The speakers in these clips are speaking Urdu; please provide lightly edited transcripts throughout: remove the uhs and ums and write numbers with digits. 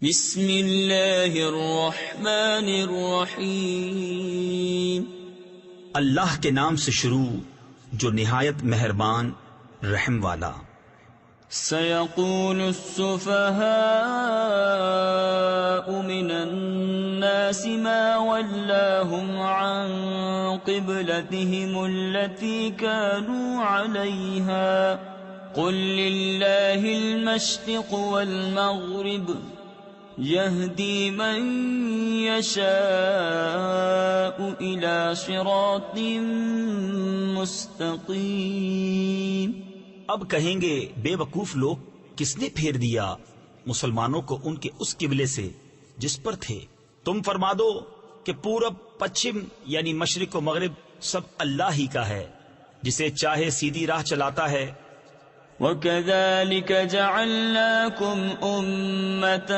بسم اللہ الرحمن الرحیم۔ اللہ کے نام سے شروع جو نہایت مہربان رحم والا۔ سيقول السفهاء من الناس ما ولاهم عن قبلتهم التي كانوا عليها قل لله المشرق والمغرب يهدي من يشاء إلى صراط مستقيم۔ اب کہیں گے بے وقوف لوگ، کس نے پھیر دیا مسلمانوں کو ان کے اس قبلے سے جس پر تھے؟ تم فرما دو کہ پورب پچھم یعنی مشرق و مغرب سب اللہ ہی کا ہے، جسے چاہے سیدھی راہ چلاتا ہے۔ وَكَذَلِكَ جَعَلْنَاكُمْ أُمَّةً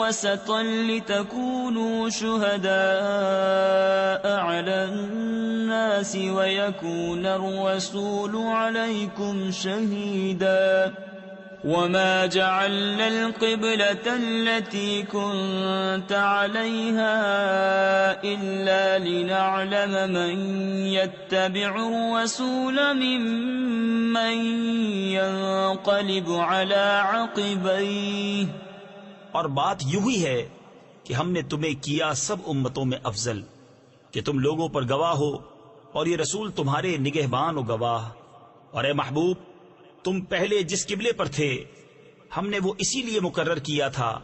وَسَطًا لِتَكُونُوا شُهَدَاءَ عَلَى النَّاسِ وَيَكُونَ الرَّسُولُ عَلَيْكُمْ شَهِيدًا وَمَا جَعَلْنَا الْقِبْلَةَ الَّتِي كُنْتَ عَلَيْهَا إِلَّا لِنَعْلَمَ مَنْ يَتَّبِعُ الرَّسُولَ مِمَّنْ يَنْقَلِبُ عَلَى عَقِبَيْهِ۔ اور بات یوں ہی ہے کہ ہم نے تمہیں کیا سب امتوں میں افضل کہ تم لوگوں پر گواہ ہو، اور یہ رسول تمہارے نگہبان و گواہ۔ اور اے محبوب، تم پہلے جس قبلے پر تھے ہم نے وہ اسی لیے مقرر کیا تھا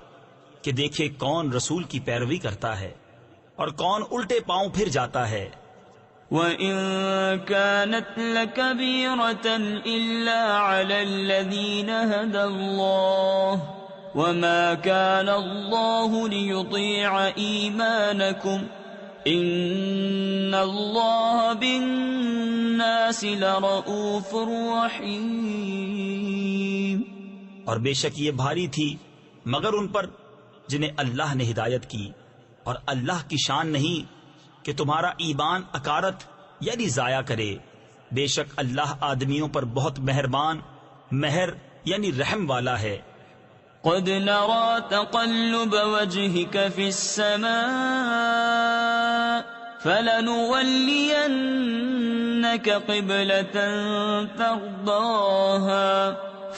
کہ دیکھے کون رسول کی پیروی کرتا ہے اور کون الٹے پاؤں پھر جاتا ہے۔ وَإِن كَانَتْ لَكَبِيرَةً إِلَّا عَلَى الَّذِينَ هَدَى اللَّهُ وَمَا كَانَ اللَّهُ لِيُضِيعَ إِيمَانَكُمْ إِنَّ اللَّهَ بِالنَّاسِ لَرَءُوفٌ رَحِيمٌ۔ اور بے شک یہ بھاری تھی مگر ان پر جنہیں اللہ نے ہدایت کی، اور اللہ کی شان نہیں کہ تمہارا ایمان اکارت یعنی ضائع کرے۔ بے شک اللہ آدمیوں پر بہت مہربان، مہر یعنی رحم والا ہے۔ قد نرى تقلب وجهك في السماء فلنولينك قبلة ترضاها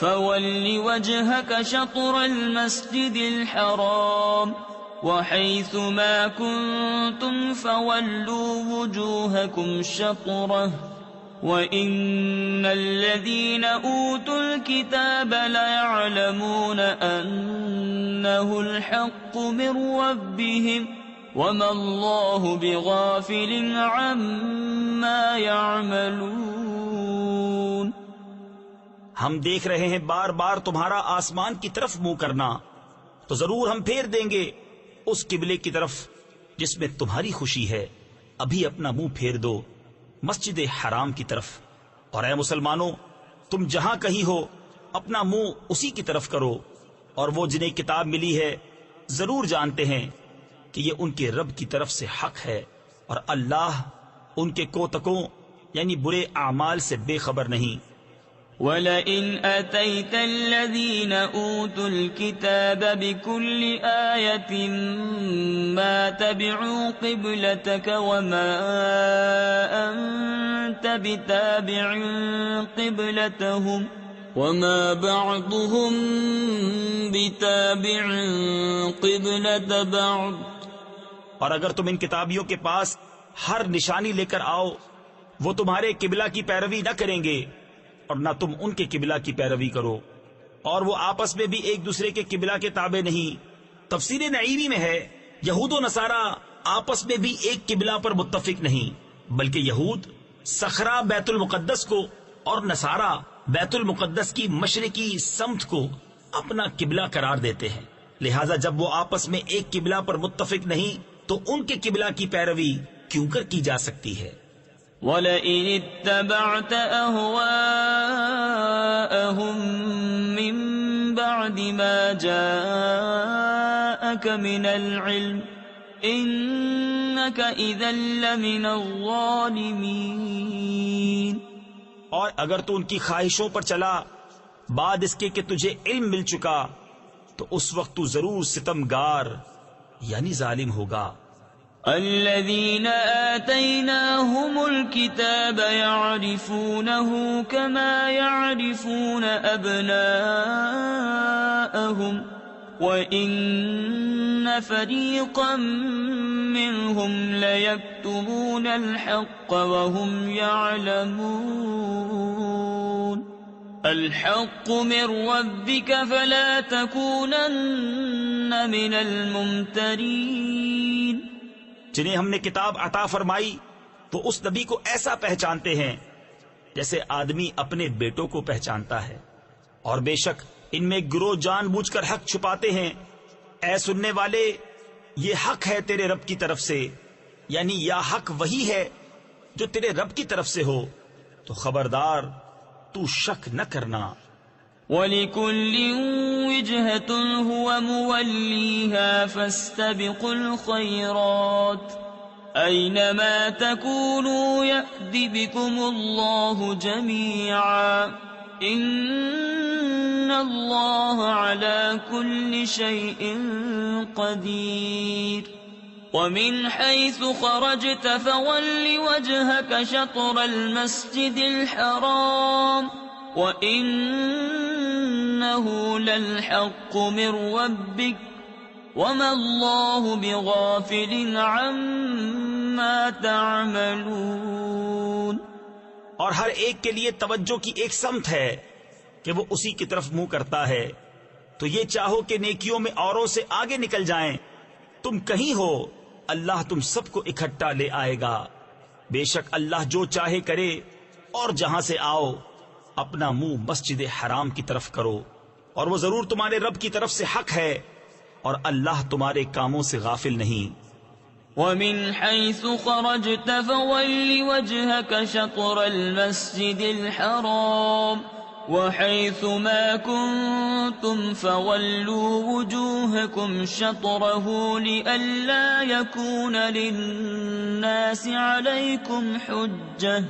فول وجهك شطر المسجد الحرام وحيث ما كنتم فولوا وجوهكم شطره وَإِنَّ الَّذِينَ أُوتُوا الْكِتَابَ لَيَعْلَمُونَ أَنَّهُ الْحَقُّ مِنْ رَبِّهِمْ وَمَا اللَّهُ بِغَافِلٍ عَمَّا يَعْمَلُونَ۔ ہم دیکھ رہے ہیں بار بار تمہارا آسمان کی طرف منہ کرنا، تو ضرور ہم پھیر دیں گے اس قبلے کی طرف جس میں تمہاری خوشی ہے۔ ابھی اپنا منہ پھیر دو مسجد حرام کی طرف، اور اے مسلمانوں تم جہاں کہیں ہو اپنا منہ اسی کی طرف کرو۔ اور وہ جنہیں کتاب ملی ہے ضرور جانتے ہیں کہ یہ ان کے رب کی طرف سے حق ہے، اور اللہ ان کے کوتکوں یعنی برے اعمال سے بے خبر نہیں۔ وَلَئِنْ أَتَيْتَ الَّذِينَ أُوتُوا الْكِتَابَ بِكُلِّ آيَةٍ مَا تَبِعُوا قِبْلَتَكَ وَمَا أَنْتَ بِتَابِعٍ قِبْلَتَهُمْ وَمَا بَعْضُهُمْ بِتَابِعٍ قِبْلَةَ بَعْضٍ۔ اور اگر تم ان کتابیوں کے پاس ہر نشانی لے کر آؤ، وہ تمہارے قبلہ کی پیروی نہ کریں گے اور نہ تم ان کے قبلہ کی پیروی کرو، اور وہ آپس میں بھی ایک دوسرے کے قبلہ کے تابع نہیں۔ تفسیر نعیمی میں ہے یہود و نصارہ آپس میں بھی ایک قبلہ پر متفق نہیں، بلکہ یہود صخرہ بیت المقدس کو اور نصارہ بیت المقدس کی مشرقی سمت کو اپنا قبلہ قرار دیتے ہیں، لہذا جب وہ آپس میں ایک قبلہ پر متفق نہیں تو ان کے قبلہ کی پیروی کیوں کر کی جا سکتی ہے؟ وَلَئِنِ اتَّبَعْتَ أَهْوَاءَهُمْ مِنْ بَعْدِ مَا جَاءَكَ مِنَ الْعِلْمِ إِنَّكَ إِذًا لَمِنَ الظَّالِمِينَ۔ اور اگر تو ان کی خواہشوں پر چلا بعد اس کے کہ تجھے علم مل چکا تو اس وقت تو ضرور ستمگار یعنی ظالم ہوگا۔ الذين آتيناهم الكتاب يعرفونه كما يعرفون أبناءهم وإن فريقا منهم ليكتمون الحق وهم يعلمون الحق من ربك فلا تكونن من الممترين۔ جنہیں ہم نے کتاب عطا فرمائی تو اس نبی کو ایسا پہچانتے ہیں جیسے آدمی اپنے بیٹوں کو پہچانتا ہے، اور بے شک ان میں گروہ جان بوجھ کر حق چھپاتے ہیں۔ اے سننے والے، یہ حق ہے تیرے رب کی طرف سے، یعنی یا حق وہی ہے جو تیرے رب کی طرف سے ہو، تو خبردار تو شک نہ کرنا۔ وَلِكُلٍّ وِجْهَةٌ هُوَ مُوَلِّيهَا فَاسْتَبِقُوا الْخَيْرَاتِ أَيْنَمَا تَكُونُوا يَأْتِ بِكُمُ اللَّهُ جَمِيعًا إِنَّ اللَّهَ عَلَى كُلِّ شَيْءٍ قَدِيرٌ وَمِنْ حَيْثُ خَرَجْتَ فَوَلِّ وَجْهَكَ شَطْرَ الْمَسْجِدِ الْحَرَامِ وَإِنَّهُ لَلْحَقُّ مِنْ رَبِّكَ وَمَا اللَّهُ بِغَافِلٍ عَمَّا تَعْمَلُونَ۔ اور ہر ایک کے لیے توجہ کی ایک سمت ہے کہ وہ اسی کی طرف منہ کرتا ہے، تو یہ چاہو کہ نیکیوں میں اوروں سے آگے نکل جائیں، تم کہیں ہو اللہ تم سب کو اکٹھا لے آئے گا۔ بے شک اللہ جو چاہے کرے، اور جہاں سے آؤ اپنا منہ مسجد حرام کی طرف کرو، اور وہ ضرور تمہارے رب کی طرف سے حق ہے، اور اللہ تمہارے کاموں سے غافل نہیں۔ وَمِنْ حَيْثُ خَرَجْتَ فَوَلِّ وَجْهَكَ شَطْرَ الْمَسْجِدِ الْحَرَامِ وَحَيْثُ مَا كُنْتُمْ فَوَلُّوا وُجُوهَكُمْ شَطْرَهُ لِئَلَّا يَكُونَ لِلنَّاسِ عَلَيْكُمْ حُجَّةٌ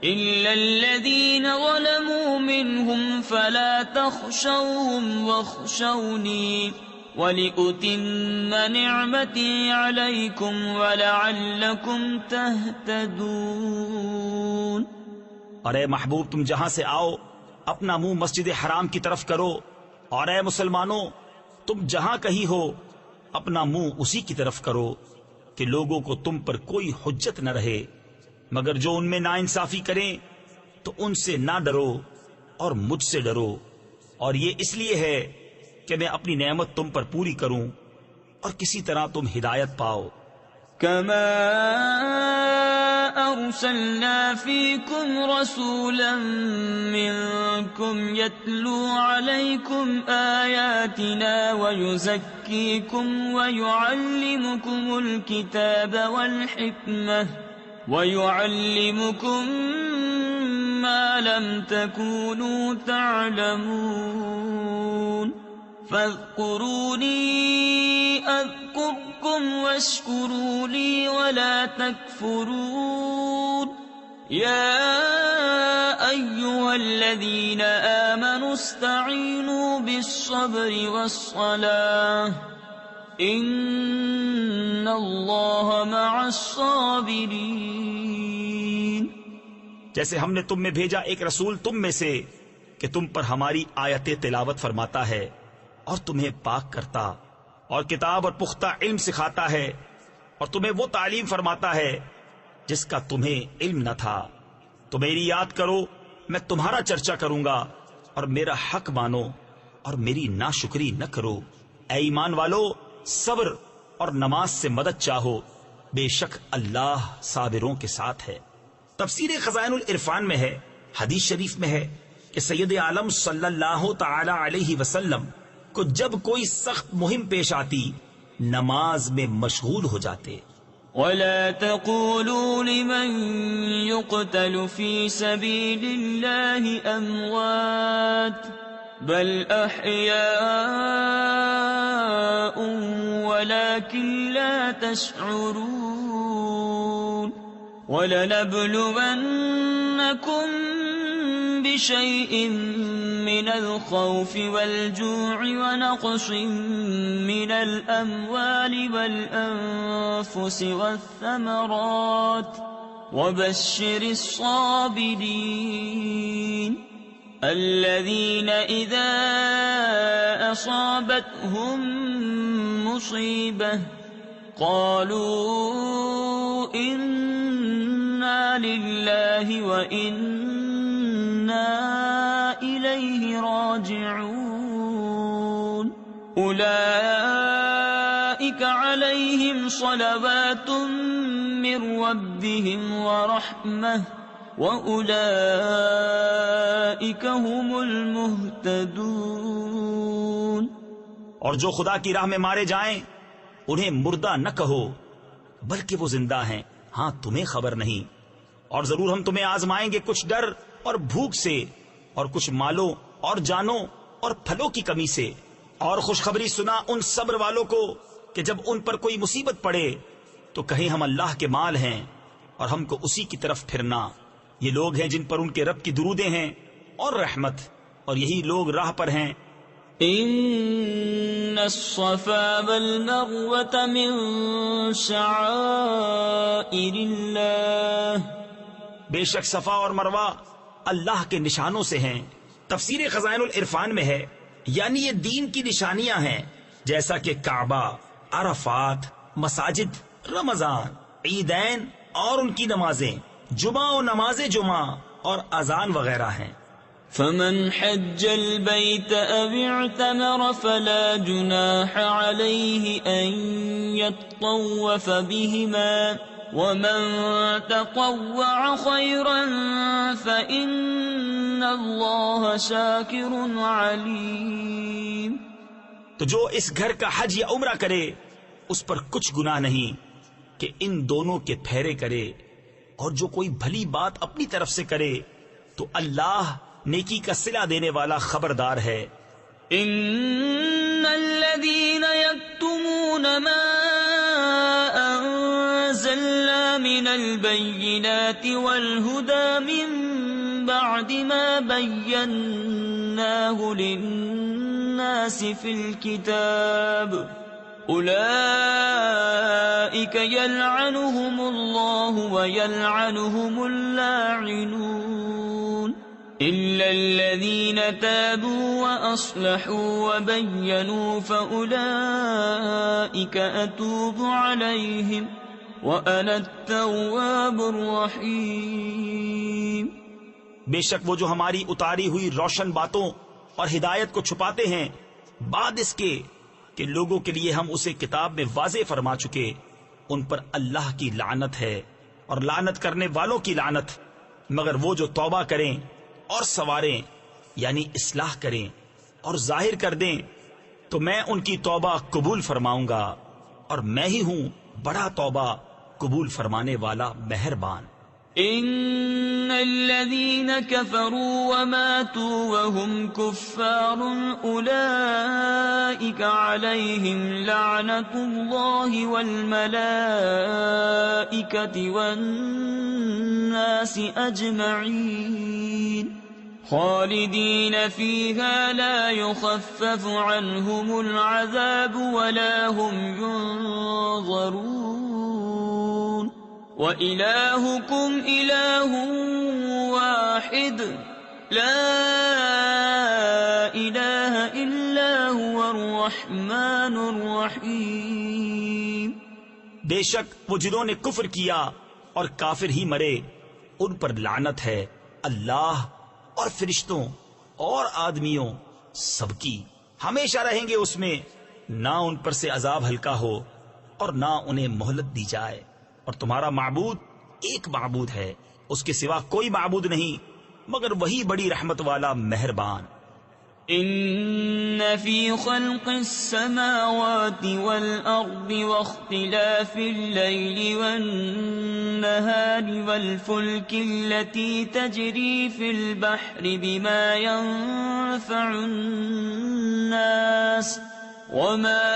إِلَّا الَّذِينَ ظَلَمُوا مِنْهُمْ فَلَا تَخْشَوْهُمْ وَاخْشَوْنِي وَلِأُتِمَّ نِعْمَتِي عَلَيْكُمْ وَلَعَلَّكُمْ تَهْتَدُونَ۔ اور اے محبوب، تم جہاں سے آؤ اپنا منہ مسجد حرام کی طرف کرو، اور اے مسلمانوں تم جہاں کہیں ہو اپنا منہ اسی کی طرف کرو کہ لوگوں کو تم پر کوئی حجت نہ رہے، مگر جو ان میں ناانصافی کریں تو ان سے نہ ڈرو اور مجھ سے ڈرو، اور یہ اس لیے ہے کہ میں اپنی نعمت تم پر پوری کروں اور کسی طرح تم ہدایت پاؤ۔ كما أرسلنا فيكم رسولا منكم يتلو عليكم آياتنا ويزكيكم ويعلمكم الكتاب والحكمة ويعلمكم ما لم تكونوا تعلمون فاذكروني أذكركم واشكروا لي ولا تكفرون يا أيها الذين آمنوا استعينوا بالصبر والصلاة إن الله مع الصابرين۔ جیسے ہم نے تم میں بھیجا ایک رسول تم میں سے کہ تم پر ہماری آیتیں تلاوت فرماتا ہے اور تمہیں پاک کرتا اور کتاب اور پختہ علم سکھاتا ہے اور تمہیں وہ تعلیم فرماتا ہے جس کا تمہیں علم نہ تھا، تو میری یاد کرو، میں تمہارا چرچا کروں گا، اور میرا حق مانو اور میری ناشکری نہ کرو۔ اے ایمان والو، صبر اور نماز سے مدد چاہو، بے شک اللہ صابروں کے ساتھ ہے۔ تفسیر خزائن العرفان میں ہے، حدیث شریف میں ہے کہ سید عالم صلی اللہ تعالی علیہ وسلم کو جب کوئی سخت مہم پیش آتی نماز میں مشغول ہو جاتے۔ وَلَا تَقُولُوا لِمَن يُقْتَلُ فِي سَبِيلِ اللَّهِ أَمْوَاتٌ بَلْ أَحْيَاءٌ وَلَكِنْ لَا تَشْعُرُونَ وَلَنَبْلُوَنَّكُمْ بِشَيْءٍ من الخوف والجوع ونقص من الأموال والأنفس والثمرات وبشر الصابرين الذين إذا أصابتهم مصيبة قالوا إنا لله وإنا إليه راجعون أولئك عليهم صلوات من ربهم ورحمة وَأُولَئِكَ هُمُ الْمُهْتَدُونَ۔ اور جو خدا کی راہ میں مارے جائیں انہیں مردہ نہ کہو بلکہ وہ زندہ ہیں، ہاں تمہیں خبر نہیں۔ اور ضرور ہم تمہیں آزمائیں گے کچھ ڈر اور بھوک سے، اور کچھ مالوں اور جانوں اور پھلوں کی کمی سے۔ اور خوشخبری سنا ان صبر والوں کو کہ جب ان پر کوئی مصیبت پڑے تو کہیں ہم اللہ کے مال ہیں اور ہم کو اسی کی طرف پھرنا۔ یہ لوگ ہیں جن پر ان کے رب کی درودیں ہیں اور رحمت، اور یہی لوگ راہ پر ہیں۔ ان الصفا والمروة من شعائر اللہ، بے شک صفا اور مروہ اللہ کے نشانوں سے ہیں۔ تفسیر خزائن العرفان میں ہے یعنی یہ دین کی نشانیاں ہیں، جیسا کہ کعبہ، عرفات، مساجد، رمضان، عیدین اور ان کی نمازیں، جمعہ و نماز جمعہ اور اذان وغیرہ ہیں۔ فمن حج البيت أو اعتمر فلا جناح عليه أن يطوف بهما ومن تطوع خيرا فإن الله شاكر عليم۔ تو جو اس گھر کا حج یا عمرہ کرے اس پر کچھ گناہ نہیں کہ ان دونوں کے پھیرے کرے، اور جو کوئی بھلی بات اپنی طرف سے کرے تو اللہ نیکی کا صلہ دینے والا خبردار ہے۔ ان الذين يكتمون ما انزلنا من البينات والهدى من بعد ما بيناه للناس في الكتاب أولئك يلعنهم الله ويلعنهم اللاعنون إلا الذين تابوا وأصلحوا وبينوا فأولئك أتوب عليهم وأنا التواب الرحيم۔ بے شک وہ جو ہماری اتاری ہوئی روشن باتوں اور ہدایت کو چھپاتے ہیں بعد اس کے کہ لوگوں کے لیے ہم اسے کتاب میں واضح فرما چکے، ان پر اللہ کی لعنت ہے اور لعنت کرنے والوں کی لعنت، مگر وہ جو توبہ کریں اور سواریں یعنی اصلاح کریں اور ظاہر کر دیں تو میں ان کی توبہ قبول فرماؤں گا، اور میں ہی ہوں بڑا توبہ قبول فرمانے والا مہربان۔ ان الذين كفروا وماتوا وهم كفار اولئك عليهم لعنة الله والملائكة والناس اجمعين خالدين فيها لا يخفف عنهم العذاب ولا هم ينظرون وَإِلَٰهُكُمْ إِلَٰهٌ وَاحِدٌ لَا إِلَٰهَ إِلَّا هُوَ الرَّحْمَٰنُ الرَّحِيمُ۔ بے شک وہ جنہوں نے کفر کیا اور کافر ہی مرے ان پر لعنت ہے اللہ اور فرشتوں اور آدمیوں سب کی، ہمیشہ رہیں گے اس میں، نہ ان پر سے عذاب ہلکا ہو اور نہ انہیں مہلت دی جائے۔ اور تمہارا معبود ایک معبود ہے، اس کے سوا کوئی معبود نہیں مگر وہی بڑی رحمت والا مہربان۔ ان فی خلق السماوات والارض واختلاف اللیل والنہار والفلک التي تجری فی البحر بما ينفع الناس وما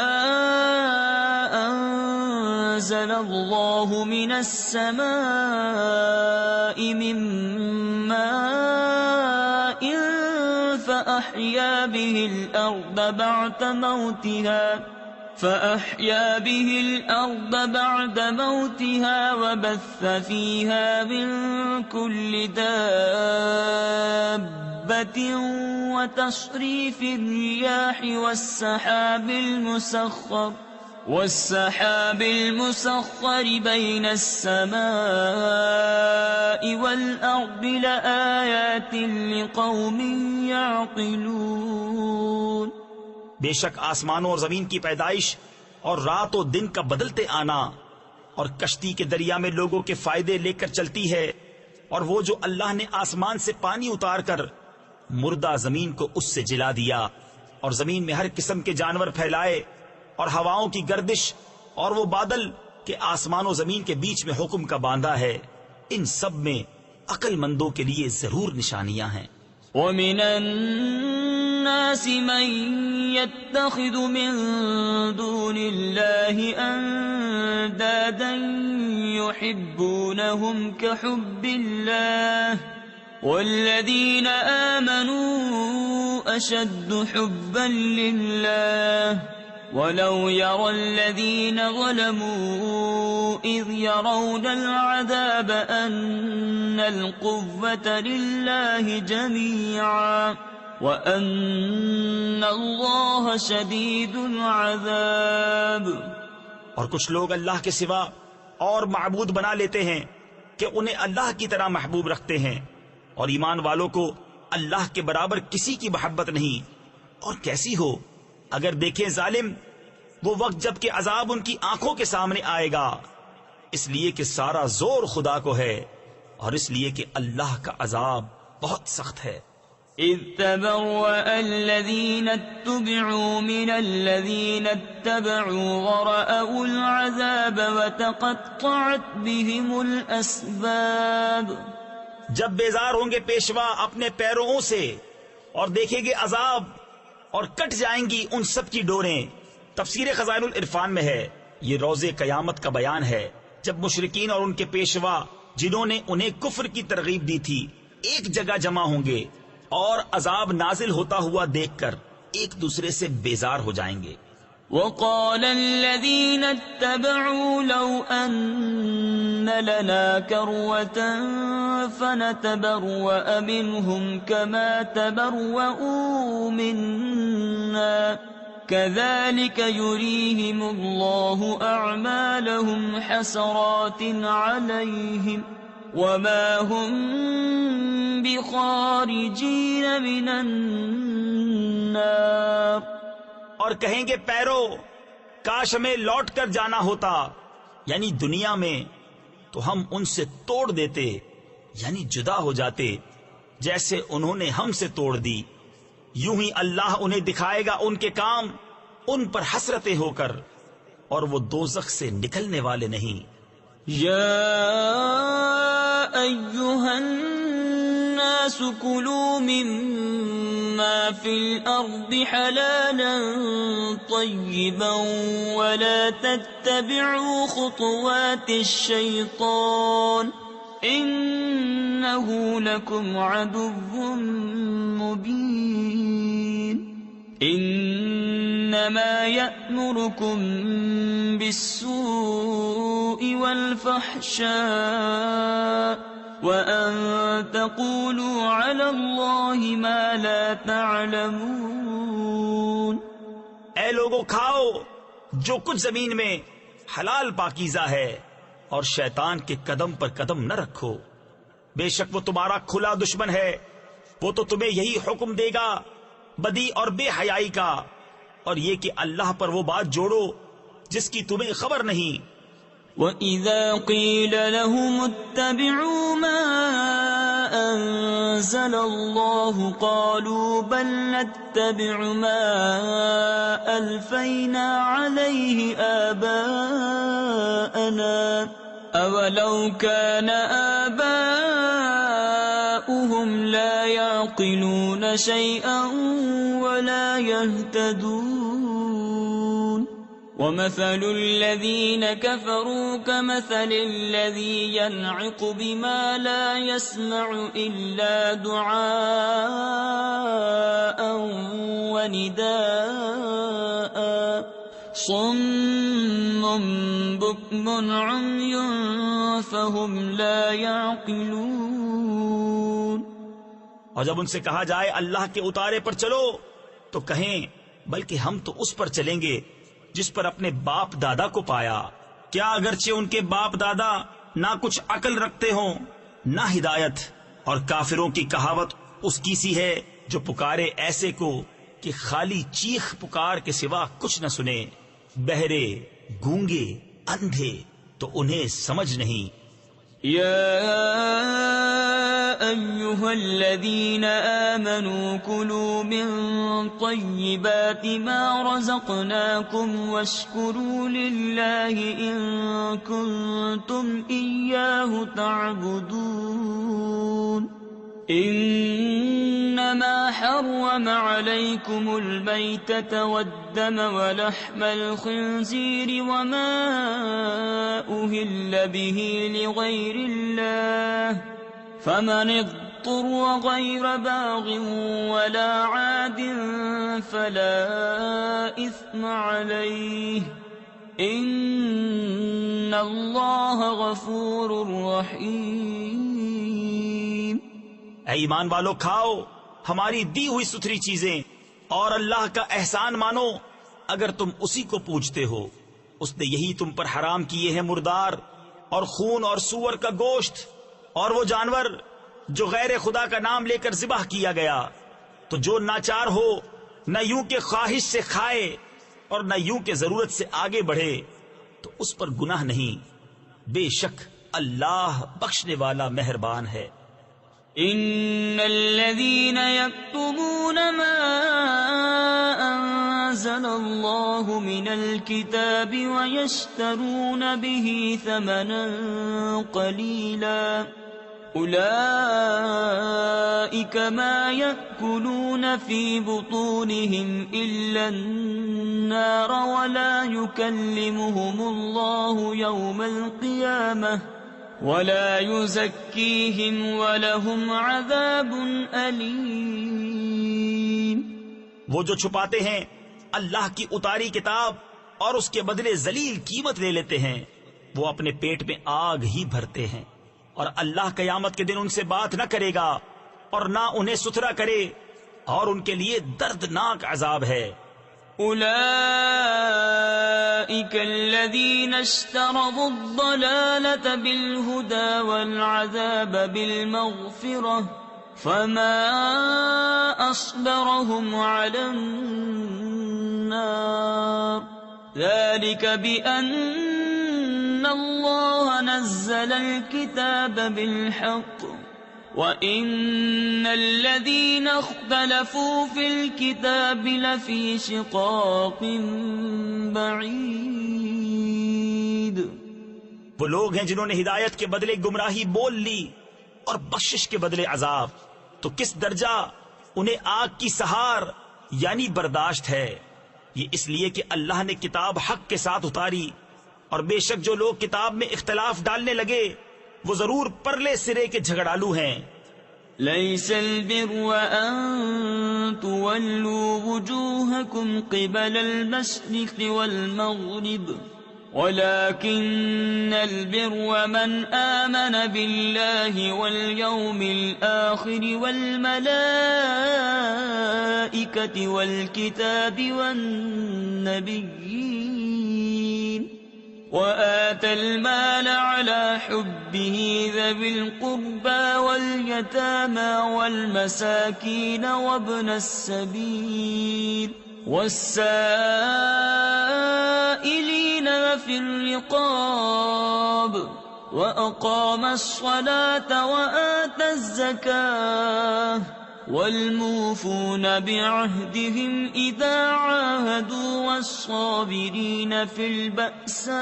أنزل الله من السماء من ماء فأحيا به الأرض بعد موتها وبث فيها من كل دابة وتصريف الرياح والسحاب المسخر بين السماء والأرض لآيات لقوم يعقلون۔ بے شک آسمانوں اور زمین کی پیدائش اور رات و دن کا بدلتے آنا اور کشتی کے دریا میں لوگوں کے فائدے لے کر چلتی ہے، اور وہ جو اللہ نے آسمان سے پانی اتار کر مردہ زمین کو اس سے جلا دیا، اور زمین میں ہر قسم کے جانور پھیلائے، اور ہواؤں کی گردش، اور وہ بادل کہ آسمان و زمین کے بیچ میں حکم کا باندھا ہے، ان سب میں عقل مندوں کے لیے ضرور نشانیاں ہیں۔ وَمِنَ النَّاسِ مَن يَتَّخِذُ مِن دُونِ اللَّهِ أَندَادًا يُحِبُّونَهُمْ كَحُبِّ اللَّهِ وَالَّذِينَ آمَنُوا أَشَدُّ حُبًّا لِلَّهِ وَلَوْ يَرَى الَّذِينَ ظَلَمُوا إِذْ يَرَوْنَ الْعَذَابَ أَنَّ الْقُوَّةَ لِلَّهِ جَمِيعًا وَأَنَّ اللَّهَ شَدِيدُ الْعَذَابِ۔ اور کچھ لوگ اللہ کے سوا اور معبود بنا لیتے ہیں کہ انہیں اللہ کی طرح محبوب رکھتے ہیں، اور ایمان والوں کو اللہ کے برابر کسی کی محبت نہیں۔ اور کیسی ہو اگر دیکھیں ظالم وہ وقت جب کہ عذاب ان کی آنکھوں کے سامنے آئے گا، اس لیے کہ سارا زور خدا کو ہے، اور اس لیے کہ اللہ کا عذاب بہت سخت ہے۔ اذ تبرأ الذين اتبعوا من الذين اتبعوا ورأوا العذاب وتقطعت بهم الأسباب۔ جب بیزار ہوں گے پیشوا اپنے پیرووں سے اور دیکھیں گے عذاب، اور کٹ جائیں گی ان سب کی ڈوریں۔ تفسیر خزائن العرفان میں ہے، یہ روز قیامت کا بیان ہے جب مشرکین اور ان کے پیشوا جنہوں نے انہیں کفر کی ترغیب دی تھی ایک جگہ جمع ہوں گے، اور عذاب نازل ہوتا ہوا دیکھ کر ایک دوسرے سے بیزار ہو جائیں گے۔ وقال الذين اتبعوا لو أن لنا كروة فنتبرأ منهم كما تبرؤوا منا كذلك يريهم الله أعمالهم حسرات عليهم وما هم بخارجين من النار۔ اور کہیں گے پیرو کاش ہمیں لوٹ کر جانا ہوتا، یعنی دنیا میں، تو ہم ان سے توڑ دیتے، یعنی جدا ہو جاتے جیسے انہوں نے ہم سے توڑ دی۔ یوں ہی اللہ انہیں دکھائے گا ان کے کام ان پر حسرتیں ہو کر، اور وہ دوزخ سے نکلنے والے نہیں۔ یا ایھا الناس کلوا مما فی الارض حلالا طیبا ولا تتبعوا خطوات الشیطان انه لکم عدو مبین۔ انما یأمرکم بالسوء والفحشاء وان تقولوا علی اللہ ما لا تعلمون۔ اے لوگو کھاؤ جو کچھ زمین میں حلال پاکیزہ ہے، اور شیطان کے قدم پر قدم نہ رکھو، بے شک وہ تمہارا کھلا دشمن ہے، وہ تو تمہیں یہی حکم دے گا بدی اور بے حیائی کا، اور یہ کہ اللہ پر وہ بات جوڑو جس کی تمہیں خبر نہیں۔ وَإِذَا قِيلَ لَهُمُ اتَّبِعُوا مَا أَنزَلَ اللَّهُ قَالُوا بَلْ نَتَّبِعُ مَا أَلْفَيْنَا عَلَيْهِ آبَاءَنَا أَوَلَوْ كَانَ آبَاؤُهُمْ لَا يَعْقِلُونَ شَيْئًا وَلَا يَهْتَدُونَ۔ ومثل الذين كفروا كمثل الذي ينعق بما لا يسمع إلا دعاء ونداء صم بكم عمي فهم لا يعقلون. اور جب ان سے کہا جائے اللہ کے اتارے پر چلو تو کہیں بلکہ ہم تو اس پر چلیں گے جس پر اپنے باپ دادا کو پایا. کیا اگرچہ ان کے باپ دادا نہ کچھ عقل رکھتے ہوں نہ ہدایت. اور کافروں کی کہاوت اس کی سی ہے جو پکارے ایسے کو کہ خالی چیخ پکار کے سوا کچھ نہ سنے. بہرے گونگے اندھے تو انہیں سمجھ نہیں. يا أيها الذين آمنوا كلوا من طيبات ما رزقناكم واشكروا لله إن كنتم إياه تعبدون. إنما حرم عليكم الميتة والدم ولحم الخنزير وما أهل به لغير الله فمن اضطر غير باغ ولا عاد فلا إثم عليه إن الله غفور رحيم. اے ایمان والو کھاؤ ہماری دی ہوئی ستھری چیزیں اور اللہ کا احسان مانو اگر تم اسی کو پوجتے ہو. اس نے یہی تم پر حرام کیے ہیں مردار اور خون اور سور کا گوشت اور وہ جانور جو غیر خدا کا نام لے کر ذبح کیا گیا. تو جو ناچار ہو نہ یوں کہ خواہش سے کھائے اور نہ یوں کہ ضرورت سے آگے بڑھے تو اس پر گناہ نہیں. بے شک اللہ بخشنے والا مہربان ہے. ان الذين يكتمون ما انزل الله من الكتاب ويشترون به ثمنا قليلا اولئك ما يأكلون في بطونهم الا النار ولا يكلمهم الله يوم القيامة ولا يزكيهم ولهم عذاب أليم. وہ جو چھپاتے ہیں اللہ کی اتاری کتاب اور اس کے بدلے ذلیل قیمت لے لیتے ہیں وہ اپنے پیٹ میں آگ ہی بھرتے ہیں اور اللہ قیامت کے دن ان سے بات نہ کرے گا اور نہ انہیں ستھرا کرے اور ان کے لیے دردناک عذاب ہے. أولئك الذين اشتروا الضلالة بالهدى والعذاب بالمغفرة فما أصبرهم على النار ذلك بأن الله نزل الكتاب بالحق وَإِنَّ الَّذِينَ اخْتَلَفُوا فِي الْكِتَابِ لَفِي شِقَاقٍ بَعِيدٍ. وہ لوگ ہیں جنہوں نے ہدایت کے بدلے گمراہی بول لی اور بخشش کے بدلے عذاب. تو کس درجہ انہیں آگ کی سہار یعنی برداشت ہے. یہ اس لیے کہ اللہ نے کتاب حق کے ساتھ اتاری اور بے شک جو لوگ کتاب میں اختلاف ڈالنے لگے وہ ضرور پرلے سرے کے جھگڑالو ہیں. ليس البر أن تولوا وجوهكم قبل المشرق والمغرب ولكن البر من آمن بالله واليوم الآخر والملائكة والكتاب والنبيين وآتى المال على حبه ذوي القربى واليتامى والمساكين وابن السبيل والسائلين وفي الرقاب وأقام الصلاة وآتى الزكاة والموفون بعهدهم إذا عاهدوا والصابرين في البأساء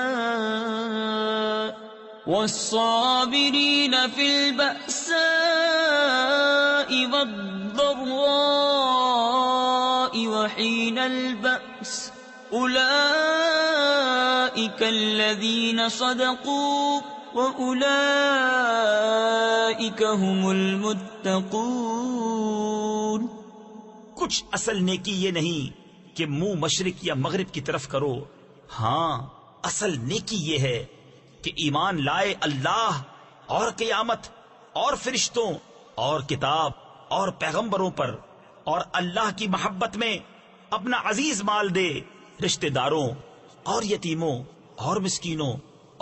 والضراء وحين البأس أولئك أولئك الذين صدقوا وأولئك هم المتقون۔ کچھ اصل نیکی یہ نہیں کہ منہ مشرق یا مغرب کی طرف کرو، ہاں اصل نیکی یہ ہے کہ ایمان لائے اللہ اور قیامت اور فرشتوں اور کتاب اور پیغمبروں پر، اور اللہ کی محبت میں اپنا عزیز مال دے رشتہ داروں اور یتیموں اور مسکینوں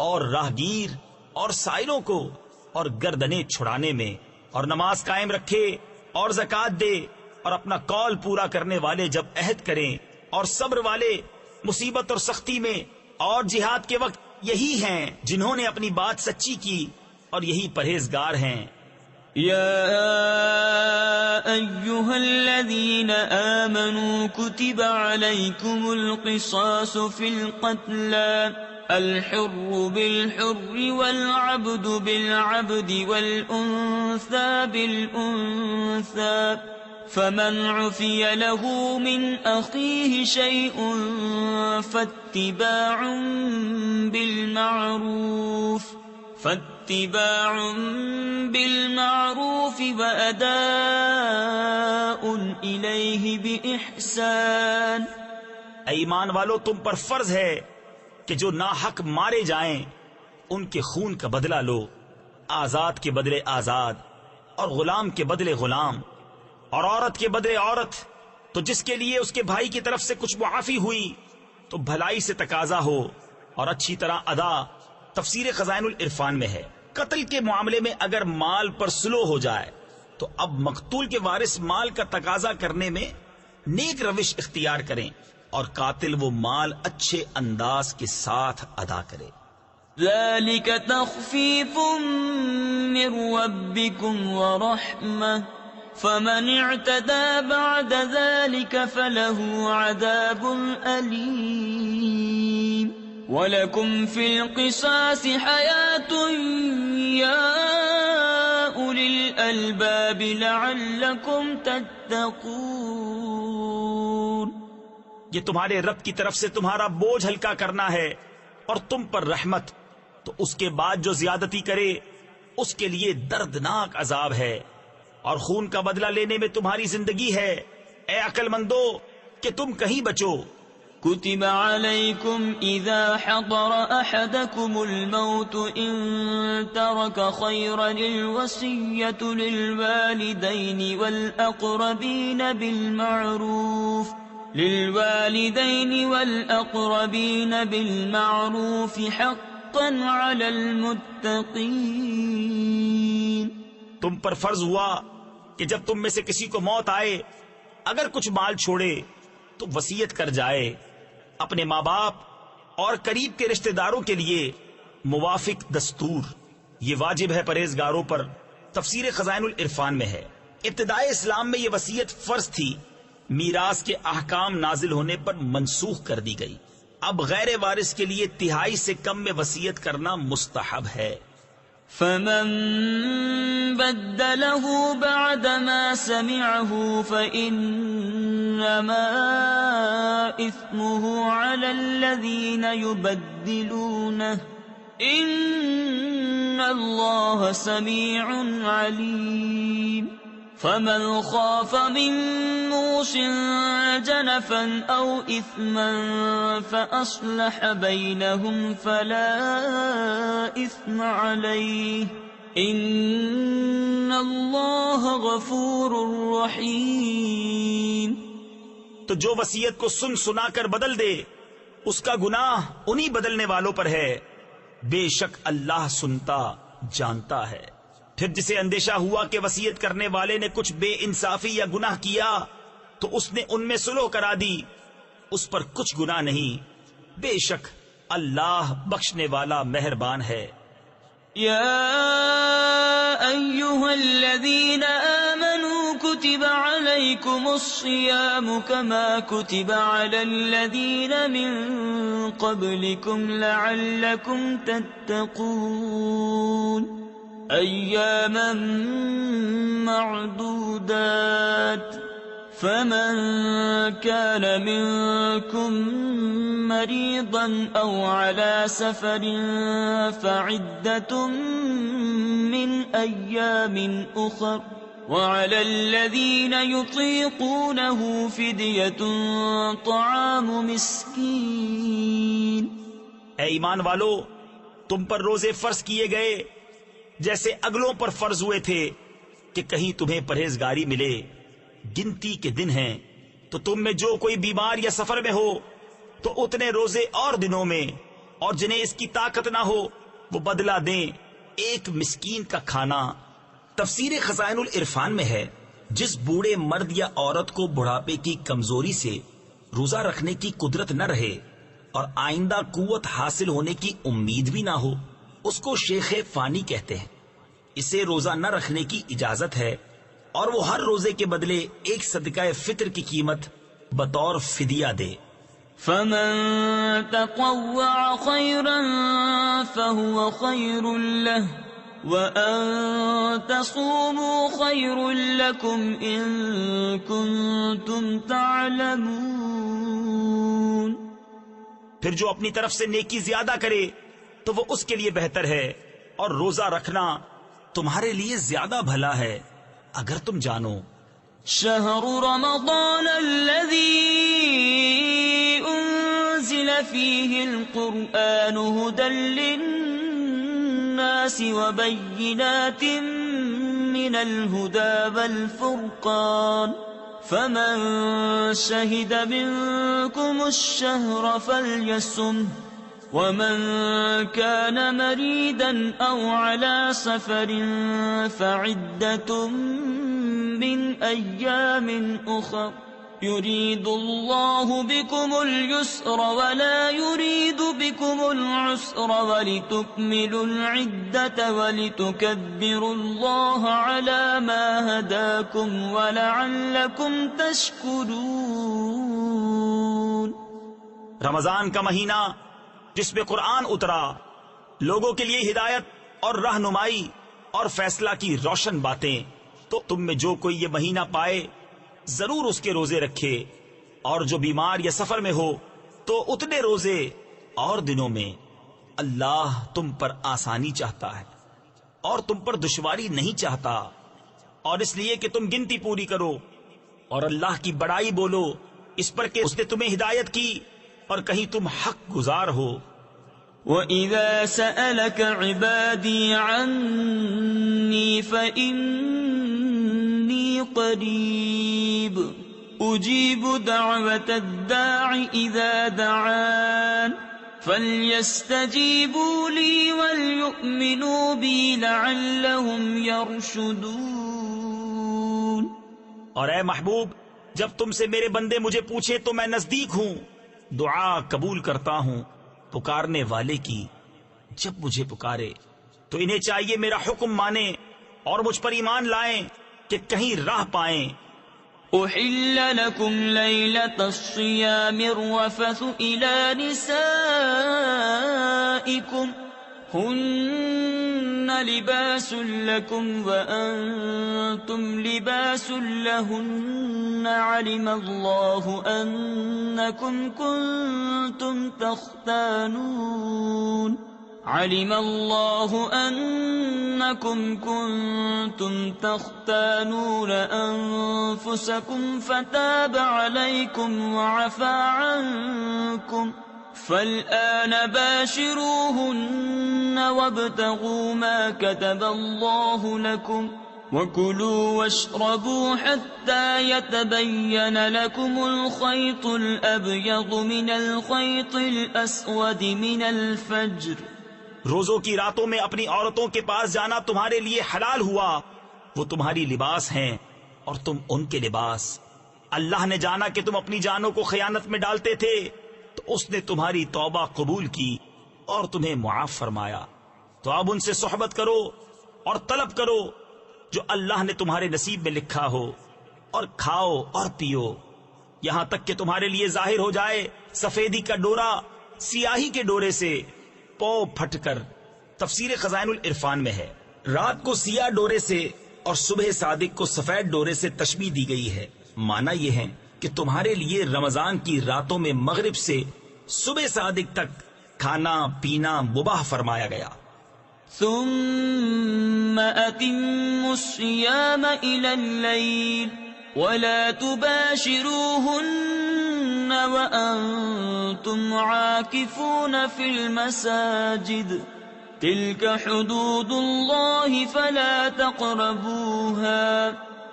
اور راہگیر اور سائلوں کو، اور گردنیں چھڑانے میں، اور نماز قائم رکھے اور زکوٰۃ دے، اور اپنا قول پورا کرنے والے جب عہد کریں، اور صبر والے مصیبت اور سختی میں اور جہاد کے وقت یہی ہیں جنہوں نے اپنی بات سچی کی، اور یہی پرہیزگار ہیں۔ يا أيها الذين آمنوا كتب عليكم القصاص في القتلى الحر بالحر والعبد بالعبد والأنثى بالأنثى فمن عفي له من أخيه شيء فاتباع بالمعروف وأداء إليه بإحسان۔ اے ایمان والو، تم پر فرض ہے کہ جو ناحق مارے جائیں ان کے خون کا بدلہ لو، آزاد کے بدلے آزاد، اور غلام کے بدلے غلام، اور عورت کے بدلے عورت۔ تو جس کے لیے اس کے بھائی کی طرف سے کچھ معافی ہوئی تو بھلائی سے تقاضا ہو اور اچھی طرح ادا۔ تفسیر خزائن العرفان میں ہے، قتل کے معاملے میں اگر مال پر سلو ہو جائے تو اب مقتول کے وارث مال کا تقاضا کرنے میں نیک روش اختیار کریں، اور قاتل وہ مال اچھے انداز کے ساتھ ادا کرے۔ ذلك تخفيف من ربكم ورحمة فمن اعتدى بعد ذلك فله عذاب أليم وَلَكُمْ فِي الْقِصَاصِ حَيَاةٌ يَا أُولِي الْأَلْبَابِ لَعَلَّكُمْ تَتَّقُونَ۔ یہ تمہارے رب کی طرف سے تمہارا بوجھ ہلکا کرنا ہے اور تم پر رحمت، تو اس کے بعد جو زیادتی کرے اس کے لیے دردناک عذاب ہے، اور خون کا بدلہ لینے میں تمہاری زندگی ہے۔ اے عقل مندو کہ تم کہیں بچو۔ كتب عليكم إذا حضر أحدكم الموت إن ترك خيرا الوصية للوالدين والأقربين بالمعروف حقا على المتقين۔ تم پر فرض ہوا کہ جب تم میں سے کسی کو موت آئے اگر کچھ مال چھوڑے تو وصیت کر جائے اپنے ماں باپ اور قریب کے رشتہ داروں کے لیے موافق دستور، یہ واجب ہے پرہیزگاروں پر۔ تفسیر خزائن العرفان میں ہے، ابتدائے اسلام میں یہ وصیت فرض تھی، میراث کے احکام نازل ہونے پر منسوخ کر دی گئی۔ اب غیر وارث کے لیے تہائی سے کم میں وصیت کرنا مستحب ہے۔ فمن بدله بعدما سمعه فإنما إثمه على الذين يبدلونه إن الله سميع عليم۔ فمن خاف من موص جنفا أو إثما فأصلح بينهم فلا إثم عليه إن الله غفور رحيم۔ تو جو وصیت کو سن سنا کر بدل دے اس کا گناہ انہی بدلنے والوں پر ہے، بے شک اللہ سنتا جانتا ہے۔ پھر جسے اندیشہ ہوا کہ وصیت کرنے والے نے کچھ بے انصافی یا گناہ کیا تو اس نے ان میں صلح کرا دی، اس پر کچھ گناہ نہیں، بے شک اللہ بخشنے والا مہربان ہے۔ یا ایھا الذین آمنوا کتب علیکم الصیام کما کتب علی الذین من قبلکم لعلکم تتقون ایاما معدودات فمن كان منكم مريضا أو على سفر فعدة من أيام أخر وعلى الذين يطيقونه فدية طعام مسكين. اے ایمان والو، تم پر روزے فرض کیے گئے جیسے اگلوں پر فرض ہوئے تھے کہ کہیں تمہیں پرہیزگاری ملے. گنتی کے دن ہیں تو تم میں جو کوئی بیمار یا سفر میں ہو تو اتنے روزے اور دنوں میں، اور جنہیں اس کی طاقت نہ ہو وہ بدلہ دیں ایک مسکین کا کھانا. تفسیر خزائن العرفان میں ہے، جس بوڑھے مرد یا عورت کو بڑھاپے کی کمزوری سے روزہ رکھنے کی قدرت نہ رہے اور آئندہ قوت حاصل ہونے کی امید بھی نہ ہو، اس کو شیخ فانی کہتے ہیں. اسے روزہ نہ رکھنے کی اجازت ہے اور وہ ہر روزے کے بدلے ایک صدقہ فطر کی قیمت بطور فدیہ دے. فمن تطوع خيرا فهو خير له وأن تصوموا خير لكم إن كنتم تعلمون. پھر جو اپنی طرف سے نیکی زیادہ کرے تو وہ اس کے لیے بہتر ہے، اور روزہ رکھنا تمہارے لیے زیادہ بھلا ہے اگر تم جانو. شهر رمضان الذي أنزل فيه القرآن هدى للناس وبينات من الهدى والفرقان فمن شهد منكم الشهر فليصمه ومن كان مريدا أو على سفر فعدة من أيام أخر يريد الله بكم اليسر ولا يريد بكم العسر ولتكملوا العدة ولتكبروا الله على ما هداكم ولعلكم تشكرون. رمضان کا مہینہ جس میں قرآن اترا، لوگوں کے لیے ہدایت اور رہنمائی اور فیصلہ کی روشن باتیں، تو تم میں جو کوئی یہ مہینہ پائے ضرور اس کے روزے رکھے، اور جو بیمار یا سفر میں ہو تو اتنے روزے اور دنوں میں. اللہ تم پر آسانی چاہتا ہے اور تم پر دشواری نہیں چاہتا، اور اس لیے کہ تم گنتی پوری کرو اور اللہ کی بڑائی بولو اس پر کہ اس نے تمہیں ہدایت کی اور کہیں تم حق گزار ہو. وَإِذَا سَأَلَكَ عِبَادِي عَنِّي فَإِنِّي قَرِيبٌ أُجِيبُ دَعْوَةَ الدَّاعِ إِذَا دَعَانِ فَلْيَسْتَجِيبُوا لِي وَلْيُؤْمِنُوا بِي لَعَلَّهُمْ يَرْشُدُونَ. اور اے محبوب، جب تم سے میرے بندے مجھے پوچھے تو میں نزدیک ہوں، دعا قبول کرتا ہوں پکارنے والے کی. جب مجھے پکارے تو انہیں چاہیے میرا حکم مانیں اور مجھ پر ایمان لائیں کہ کہیں راہ پائیں. أحل لكم ليلة الصيام الرفث إلى نسائكم هن لباس لكم وأنتم لباس لهن علم الله أنكم كنتم تختانون أنفسكم فتاب عليكم وعفى عنكم فالآن باشروهن وابتغوا ما كتب الله لكم وكلوا واشربوا حتى يتبين لكم الخيط الأبيض من الخيط الأسود من الفجر. روزوں کی راتوں میں اپنی عورتوں کے پاس جانا تمہارے لیے حلال ہوا، وہ تمہاری لباس ہیں اور تم ان کے لباس. اللہ نے جانا کہ تم اپنی جانوں کو خیانت میں ڈالتے تھے تو اس نے تمہاری توبہ قبول کی اور تمہیں معاف فرمایا. تو اب ان سے صحبت کرو اور طلب کرو جو اللہ نے تمہارے نصیب میں لکھا ہو، اور کھاؤ اور پیو یہاں تک کہ تمہارے لیے ظاہر ہو جائے سفیدی کا ڈورا سیاہی کے ڈورے سے پو پھٹ کر. تفسیر خزائن العرفان میں ہے، رات کو سیاہ ڈورے سے اور صبح صادق کو سفید ڈورے سے تشبیہ دی گئی ہے. معنی یہ ہے کہ تمہارے لیے رمضان کی راتوں میں مغرب سے صبح صادق تک کھانا پینا مباح فرمایا گیا. ثم أتموا الصيام إلى الليل ولا تباشروهن وأنتم عاكفون في المساجد تلك حدود الله فلا تقربوها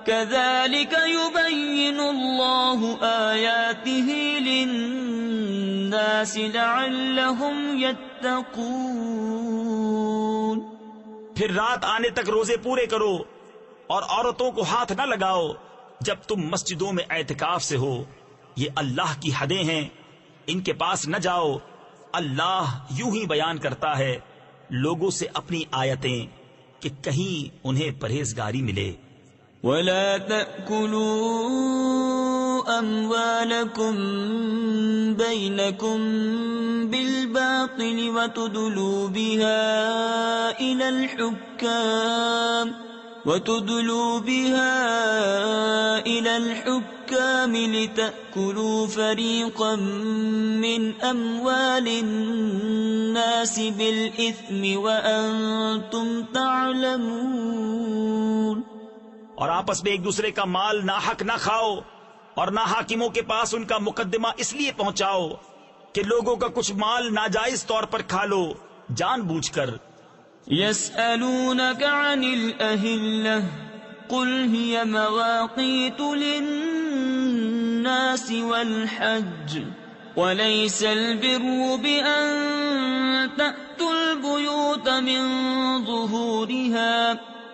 كذلك يبين الله آياته للناس لعلهم يتقون. پھر رات آنے تک روزے پورے کرو اور عورتوں کو ہاتھ نہ لگاؤ جب تم مسجدوں میں اعتکاف سے ہو. یہ اللہ کی حدیں ہیں، ان کے پاس نہ جاؤ. اللہ یوں ہی بیان کرتا ہے لوگوں سے اپنی آیتیں کہ کہیں انہیں پرہیزگاری ملے. ولا تأكلوا أموالكم بينكم بالباطل وتدلوا بها إلى الحكام لتأكلوا فريقا من أموال الناس بالإثم وأنتم تعلمون. اور آپس میں ایک دوسرے کا مال ناحق نہ کھاؤ اور نہ حاکموں کے پاس ان کا مقدمہ اس لیے پہنچاؤ کہ لوگوں کا کچھ مال ناجائز طور پر کھا لو جان بوجھ کر. يسألونك عن الأهلة قل هي مواقيت للناس والحج وليس البر بأن تأتوا البيوت من ظهورها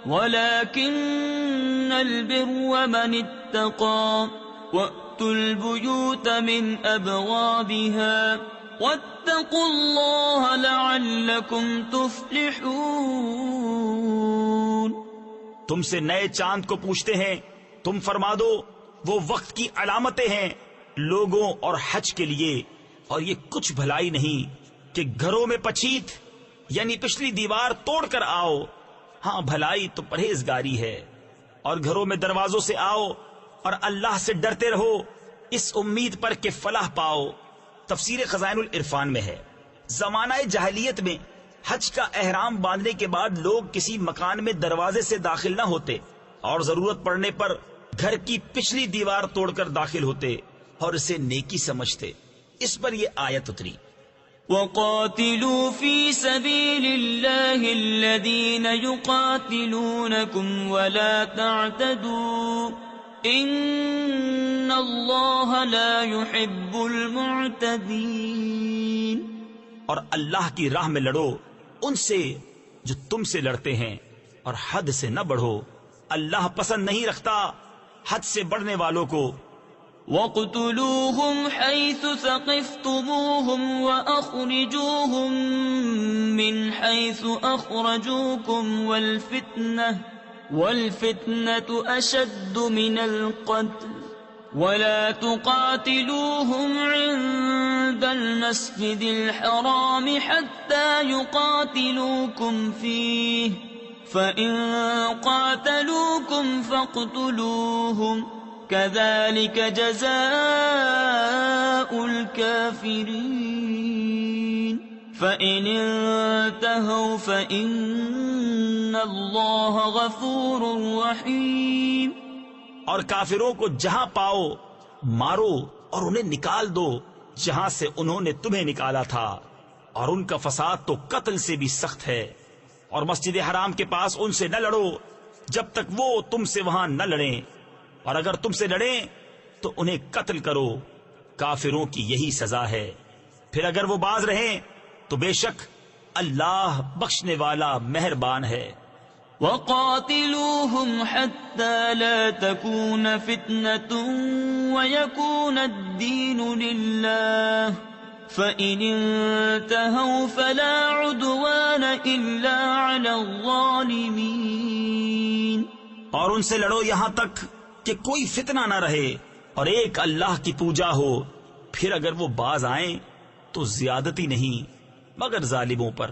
ولكن البر من اتقى وأتوا البيوت من أبوابها واتقوا الله لعلكم تفلحون. تم سے نئے چاند کو پوچھتے ہیں، تم فرما دو وہ وقت کی علامتیں ہیں لوگوں اور حج کے لیے، اور یہ کچھ بھلائی نہیں کہ گھروں میں پچھیت یعنی پچھلی دیوار توڑ کر آؤ. ہاں بھلائی تو پرہیزگاری ہے. اور گھروں میں دروازوں سے آؤ اور اللہ سے ڈرتے رہو اس امید پر کہ فلاح پاؤ. تفسیر خزائن العرفان میں ہے زمانہ جاہلیت میں حج کا احرام باندھنے کے بعد لوگ کسی مکان میں دروازے سے داخل نہ ہوتے اور ضرورت پڑنے پر گھر کی پچھلی دیوار توڑ کر داخل ہوتے اور اسے نیکی سمجھتے. اس پر یہ آیت اتری. وَقَاتِلُوا فِي سَبِيلِ اللَّهِ الَّذِينَ يُقَاتِلُونَكُمْ وَلَا تَعْتَدُوا إِنَّ اللَّهَ لَا يُحِبُّ الْمُعْتَدِينَ. اور اللہ کی راہ میں لڑو ان سے جو تم سے لڑتے ہیں اور حد سے نہ بڑھو. اللہ پسند نہیں رکھتا حد سے بڑھنے والوں کو. وَاقْتُلُوهُمْ حَيْثُ ثَقِفْتُمُوهُمْ وَأَخْرِجُوهُمْ مِنْ حَيْثُ أَخْرَجُوكُمْ وَالْفِتْنَةُ أَشَدُّ مِنَ الْقَتْلِ وَلَا تُقَاتِلُوهُمْ عِندَ الْمَسْجِدِ الْحَرَامِ حَتَّى يُقَاتِلُوكُمْ فِيهِ فَإِن قَاتَلُوكُمْ فَاقْتُلُوهُمْ كَذَلِكَ جَزَاءُ الْكَافِرِينَ فَإِنِ انْتَهَوْا فَإِنَّ اللَّهَ غَفُورٌ رَحِيمٌ. اور کافروں کو جہاں پاؤ مارو اور انہیں نکال دو جہاں سے انہوں نے تمہیں نکالا تھا، اور ان کا فساد تو قتل سے بھی سخت ہے. اور مسجد حرام کے پاس ان سے نہ لڑو جب تک وہ تم سے وہاں نہ لڑیں، اور اگر تم سے لڑیں تو انہیں قتل کرو. کافروں کی یہی سزا ہے. پھر اگر وہ باز رہیں تو بے شک اللہ بخشنے والا مہربان ہے. وَقَاتِلُوهُمْ حَتَّى لَا تَكُونَ فِتْنَةٌ وَيَكُونَ الدِّينُ لِلَّهِ فَإِنِ انْتَهَوْا فَلَا عُدْوَانَ إِلَّا عَلَى الظَّالِمِينَ. اور ان سے لڑو یہاں تک کہ کوئی فتنہ نہ رہے اور ایک اللہ کی پوجا ہو. پھر اگر وہ باز آئیں تو زیادتی نہیں مگر ظالموں پر.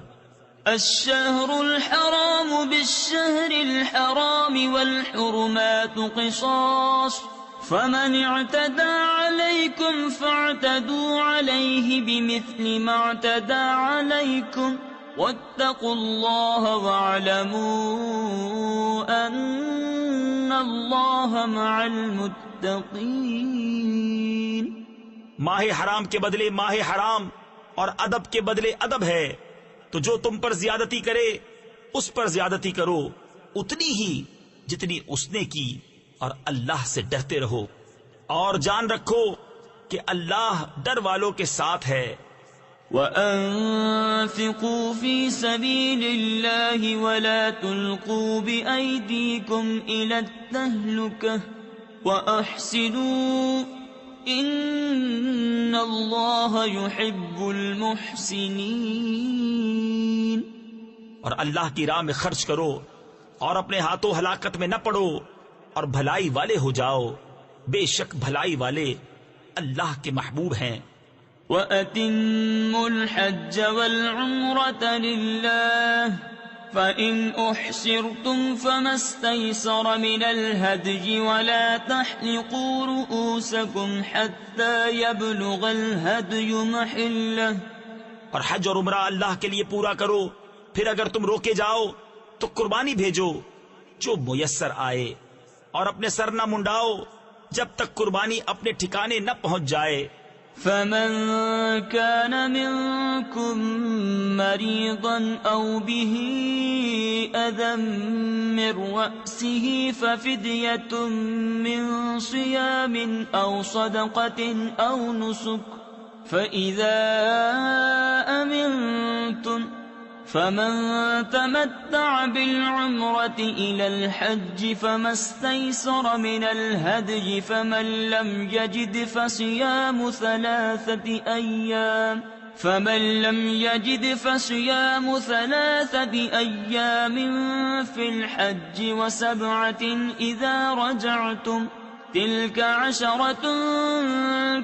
الشهر الحرام بالشهر الحرام والحرمات قصاص فمن اعتدى عليكم فاعتدوا عليه بمثل ما اعتدى عليكم واتقوا الله واعلموا ان الله مع المتقين. ماہ حرام کے بدلے ماہ حرام اور ادب کے بدلے ادب ہے، تو جو تم پر زیادتی کرے اس پر زیادتی کرو اتنی ہی جتنی اس نے کی، اور اللہ سے ڈرتے رہو اور جان رکھو کہ اللہ ڈر والوں کے ساتھ ہے. وَأَنفِقُوا فِي سَبِيلِ اللَّهِ وَلَا تُلْقُوا بِأَيْدِيكُمْ إِلَى التَّهْلُكَةِ وَأَحْسِنُوا إِنَّ اللَّهَ يُحِبُّ الْمُحْسِنِينَ. اور اللہ کی راہ میں خرچ کرو اور اپنے ہاتھوں ہلاکت میں نہ پڑو اور بھلائی والے ہو جاؤ، بے شک بھلائی والے اللہ کے محبوب ہیں. وَأَتِمُّوا الْحَجَّ وَالْعُمْرَةَ لِلَّهِ فَإِنْ أُحْصِرْتُمْ فَمَا اسْتَيْسَرَ مِنَ الْهَدْيِ وَلَا تَحْلِقُوا رُؤُوسَكُمْ حَتَّى يَبْلُغَ الْهَدْيُ مَحِلَّهُ. اور حج اور عمرہ اللہ کے لیے پورا کرو، پھر اگر تم روکے جاؤ تو قربانی بھیجو جو میسر آئے، اور اپنے سر نہ منڈاؤ جب تک قربانی اپنے ٹھکانے نہ پہنچ جائے. فمن كان منكم مريضا أو به أذى من رأسه ففدية من صيام أو صدقة أو نسك فإذا أمنتم فمن تمتع بالعمرة إلى الحج فما استيسر من الهدي فمن لم يجد فصيام ثلاثة أيام في الحج وسبعة إذا رجعتم تلك 10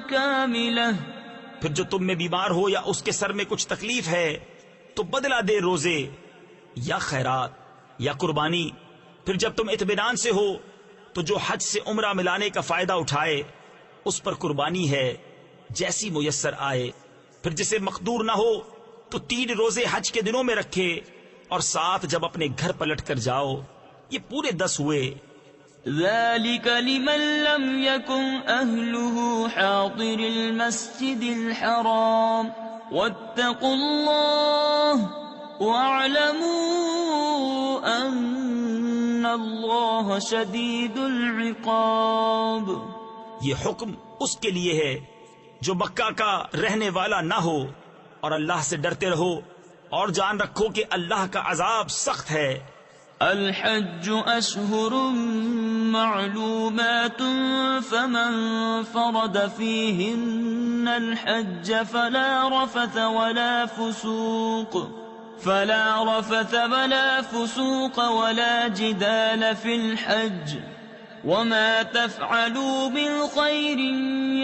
كاملة. پھر جو تم میں بیمار ہو یا اس کے سر میں کچھ تکلیف ہے تو بدلہ دے روزے یا خیرات یا قربانی. پھر جب تم اطمینان سے ہو تو جو حج سے عمرہ ملانے کا فائدہ اٹھائے اس پر قربانی ہے جیسی میسر آئے. پھر جسے مقدور نہ ہو تو 3 روزے حج کے دنوں میں رکھے، اور 7 جب اپنے گھر پلٹ کر جاؤ. یہ پورے 10 ہوئے. ذلك لمن لم يكن أهله حاضر المسجد الحرام واتقوا الله واعلموا أن الله شديد العقاب. یہ حکم اس کے لیے ہے جو مکہ کا رہنے والا نہ ہو، اور اللہ سے ڈرتے رہو اور جان رکھو کہ اللہ کا عذاب سخت ہے. الحج أشهر معلومات فمن فرض فيهن الحج فلا رفث ولا فسوق ولا جدال في الحج وما تفعلوا من خير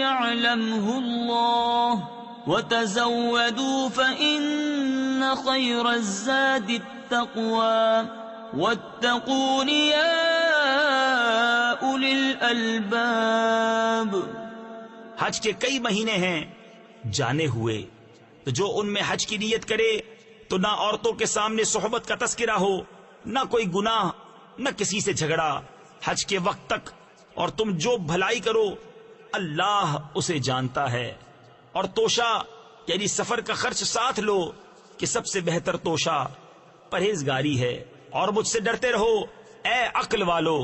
يعلمه الله وتزودوا فإن خير الزاد التقوى واتقون يا أولي الألباب. حج کے کئی مہینے ہیں جانے ہوئے، تو جو ان میں حج کی نیت کرے تو نہ عورتوں کے سامنے صحبت کا تذکرہ ہو، نہ کوئی گناہ، نہ کسی سے جھگڑا حج کے وقت تک. اور تم جو بھلائی کرو اللہ اسے جانتا ہے. اور توشہ یعنی سفر کا خرچ ساتھ لو کہ سب سے بہتر توشہ پرہیزگاری ہے. اور مجھ سے ڈرتے رہو اے عقل والو.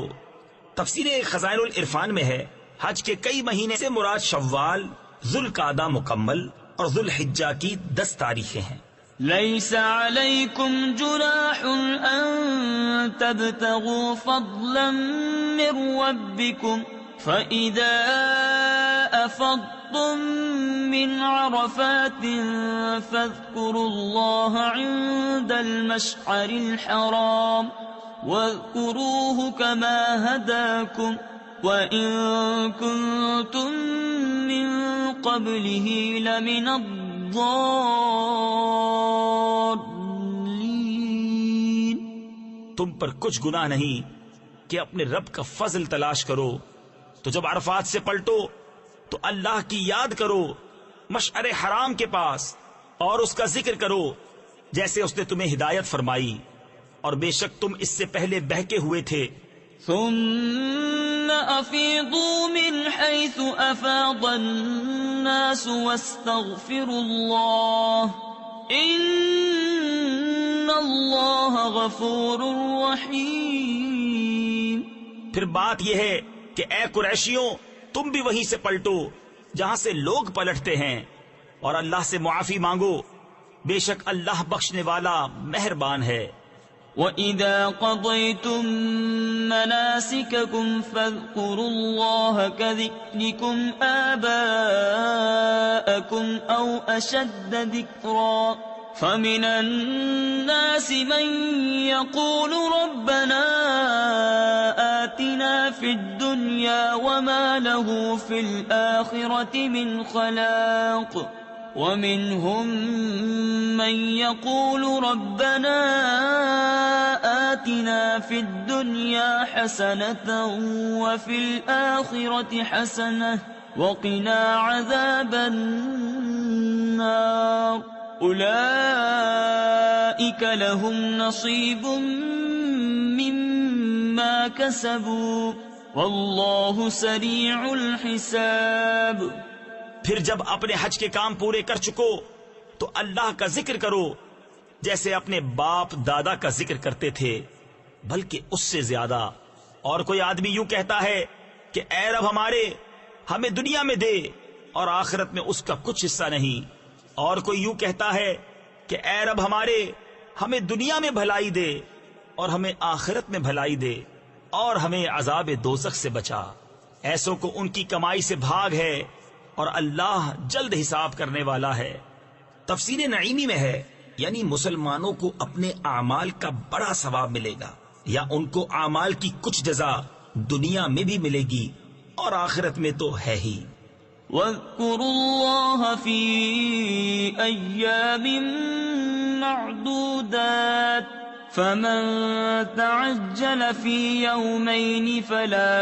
تفسیر خزائن العرفان میں ہے حج کے کئی مہینے سے مراد شوال، ذوالقعدہ مکمل اور ذوالحجہ کی 10 تاریخیں ہیں. ليس عليكم جناح أن تبتغوا فضلا من ربكم فإذا أفضتم من عرفات فاذكروا الله عند المشعر الحرام واذكروه كما هداكم وإن كنتم من قبله لمن الضالين. تم پر کچھ گناہ نہیں کہ اپنے رب کا فضل تلاش کرو تو جب عرفات سے پلٹو تو اللہ کی یاد کرو مشعر حرام کے پاس، اور اس کا ذکر کرو جیسے اس نے تمہیں ہدایت فرمائی، اور بے شک تم اس سے پہلے بہکے ہوئے تھے۔ ثم افیضوا من حیث افاض الناس واستغفروا اللہ ان اللہ غفور رحیم۔ پھر بات یہ ہے کہ اے قریشیوں، تم بھی وہیں سے پلٹو جہاں سے لوگ پلٹتے ہیں، اور اللہ سے معافی مانگو، بے شک اللہ بخشنے والا مہربان ہے۔ وَإِذَا قَضَيْتُم مَّنَاسِكَكُمْ فَاذْكُرُوا اللَّهَ كَذِكْرِكُمْ آبَاءَكُمْ أَوْ أَشَدَّ ذِكْرًا فَمِنَ النَّاسِ مَن يَقُولُ رَبَّنَا آتِنَا فِي الدُّنْيَا وَمَا لَهُ فِي الْآخِرَةِ مِنْ خَلَاقٍ وَمِنْهُمْ مَنْ يَقُولُ رَبَّنَا آتِنَا فِي الدُّنْيَا حَسَنَةً وَفِي الْآخِرَةِ حَسَنَةً وَقِنَا عَذَابَ النَّارِ أُولَئِكَ لَهُمْ نَصِيبٌ مِّمَّا كَسَبُوا وَاللَّهُ سَرِيعُ الْحِسَابِ۔ پھر جب اپنے حج کے کام پورے کر چکو تو اللہ کا ذکر کرو جیسے اپنے باپ دادا کا ذکر کرتے تھے، بلکہ اس سے زیادہ۔ اور کوئی آدمی یوں کہتا ہے کہ اے رب ہمارے، ہمیں دنیا میں دے اور آخرت میں اس کا کچھ حصہ نہیں، اور کوئی یوں کہتا ہے کہ اے رب ہمارے، ہمیں دنیا میں بھلائی دے اور ہمیں آخرت میں بھلائی دے اور ہمیں عذاب دوزخ سے بچا۔ ایسوں کو ان کی کمائی سے بھاگ ہے اور اللہ جلد حساب کرنے والا ہے۔ تفسیر نعیمی میں ہے یعنی مسلمانوں کو اپنے اعمال کا بڑا ثواب ملے گا، یا ان کو اعمال کی کچھ جزا دنیا میں بھی ملے گی اور آخرت میں تو ہے ہی۔ وَاذْكُرُوا اللَّهَ فِي أَيَّامٍ مَّعْدُودَاتٍ فَمَن تَعَجَّلَ فِي يَوْمَيْنِ فَلَا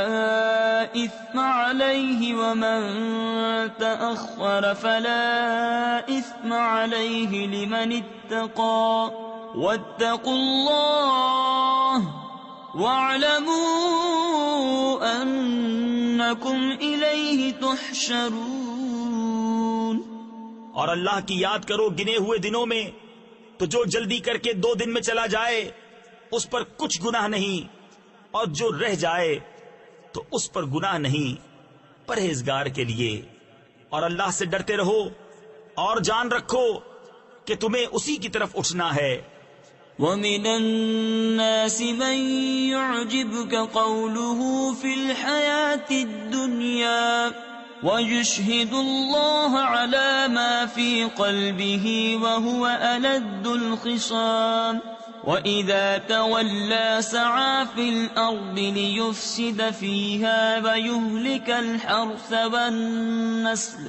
إِثْمَ عَلَيْهِ وَمَن تَأَخَّرَ فَلَا إِثْمَ عَلَيْهِ لِمَنِ اتَّقَىٰ وَاتَّقُوا اللَّهَ وَاعْلَمُوا أَنَّكُمْ إِلَيْهِ تُحْشَرُونَ۔ اور اللہ کی یاد کرو گنے ہوئے دنوں میں، تو جو جلدی کر کے 2 دن میں چلا جائے اس پر کچھ گناہ نہیں، اور جو رہ جائے تو اس پر گناہ نہیں پرہیزگار کے لیے۔ اور اللہ سے ڈرتے رہو اور جان رکھو کہ تمہیں اسی کی طرف اٹھنا ہے۔ وَمِنَ النَّاسِ مَن يُعْجِبُكَ قَوْلُهُ فِي الْحَيَاةِ الدُّنْيَا وَيُشْهِدُ اللَّهَ عَلَى مَا فِي قَلْبِهِ وَهُوَ أَلَدُّ الْخِصَامِ وَإِذَا تَوَلَّى سَعَىٰ فِي الْأَرْضِ لِيُفْسِدَ فِيهَا وَيُهْلِكَ الْحَرْثَ وَالنَّسْلَ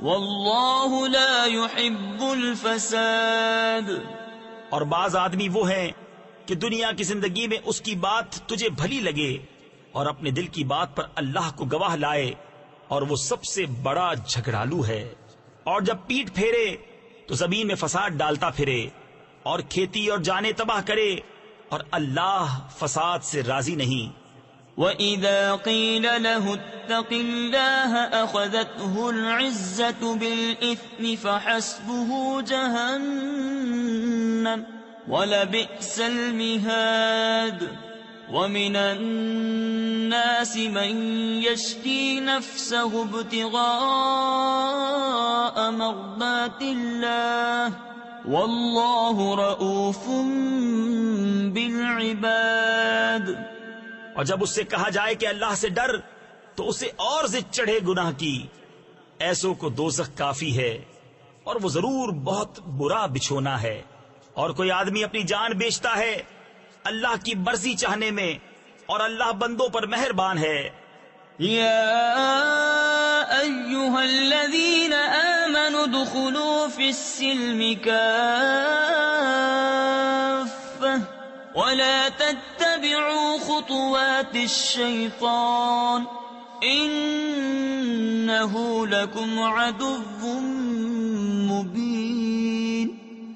وَاللَّهُ لَا يُحِبُّ الْفَسَادَ۔ اور بعض آدمی وہ ہیں کہ دنیا کی زندگی میں اس کی بات تجھے بھلی لگے اور اپنے دل کی بات پر اللہ کو گواہ لائے، اور وہ سب سے بڑا جھگڑالو ہے، اور جب پیٹ پھیرے تو زمین میں فساد ڈالتا پھرے اور کھیتی اور جانیں تباہ کرے، اور اللہ فساد سے راضی نہیں۔ وَإِذَا قِيلَ لَهُ اتَّقِ اللَّهَ أَخَذَتْهُ الْعِزَّةُ بِالْإِثْمِ فَحَسْبُهُ جَهَنَّمُ وَلَبِئْسَ الْمِهَادُ وَمِنَ النَّاسِ مَن يَشْرِي نَفْسَهُ ابْتِغَاءَ مَرْضَاتِ اللَّهِ وَاللَّهُ رَءُوفٌ بِالْعِبَادِ۔ اور جب اس سے کہا جائے کہ اللہ سے ڈر تو اسے اور ضد چڑھے گناہ کی۔ ایسوں کو دوزخ کافی ہے اور وہ ضرور بہت برا بچھونا ہے۔ اور کوئی آدمی اپنی جان بیچتا ہے اللہ کی مرضی چاہنے میں، اور اللہ بندوں پر مہربان ہے۔ یا ایھا الذین آمنوا ادخلوا فی السلم کافۃ ولا تتبعوا خطوات الشیطان إنه لكم عدو مبين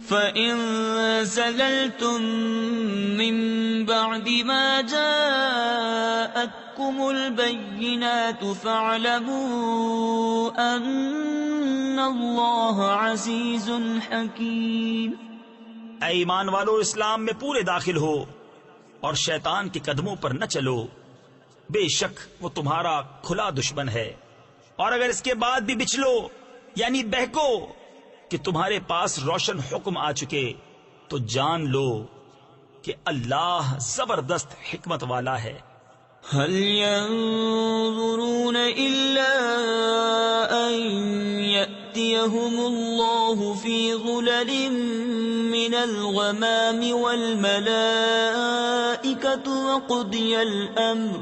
فإن زللتم من بعد ما جاءتكم البينات فاعلموا أن الله عزيز حكيم. اے ایمان والو، اسلام میں پورے داخل ہو اور شیطان کے قدموں پر نہ چلو، بے شک وہ تمہارا کھلا دشمن ہے. اور اگر اس کے بعد بھی بچلو یعنی بہکو کہ تمہارے پاس روشن حکم آ چکے تو جان لو کہ اللہ زبردست حکمت والا ہے. هل ينظرون إلا أن يأتيهم الله في ظلل من الغمام والملائكة وقضي الأمر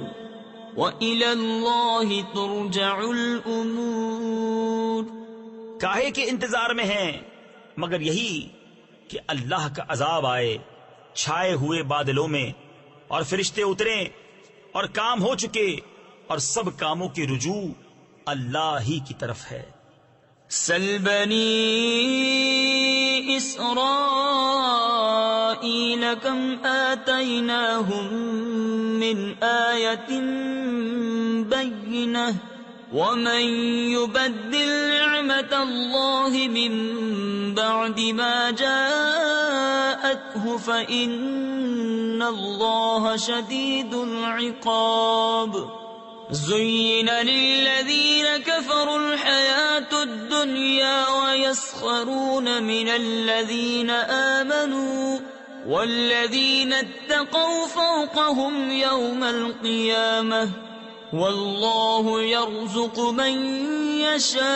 وإلى الله ترجع الأمور. کاہے کے انتظار میں ہیں مگر یہی کہ اللہ کا عذاب آئے چھائے ہوئے بادلوں میں اور فرشتے اتریں اور کام ہو چکے اور سب کاموں کی رجوع اللہ ہی کی طرف ہے. سل بنی اسرائیل کم آتیناہم من آیت بینہ ومن يبدل نعمت اللہ من بعد ما جاءته فإن اللہ شدید العقاب. زين للذين كفروا الحياة الدنيا ويسخرون من الذين آمنوا والذين اتقوا فوقهم يوم القيامة والله يرزق من يشاء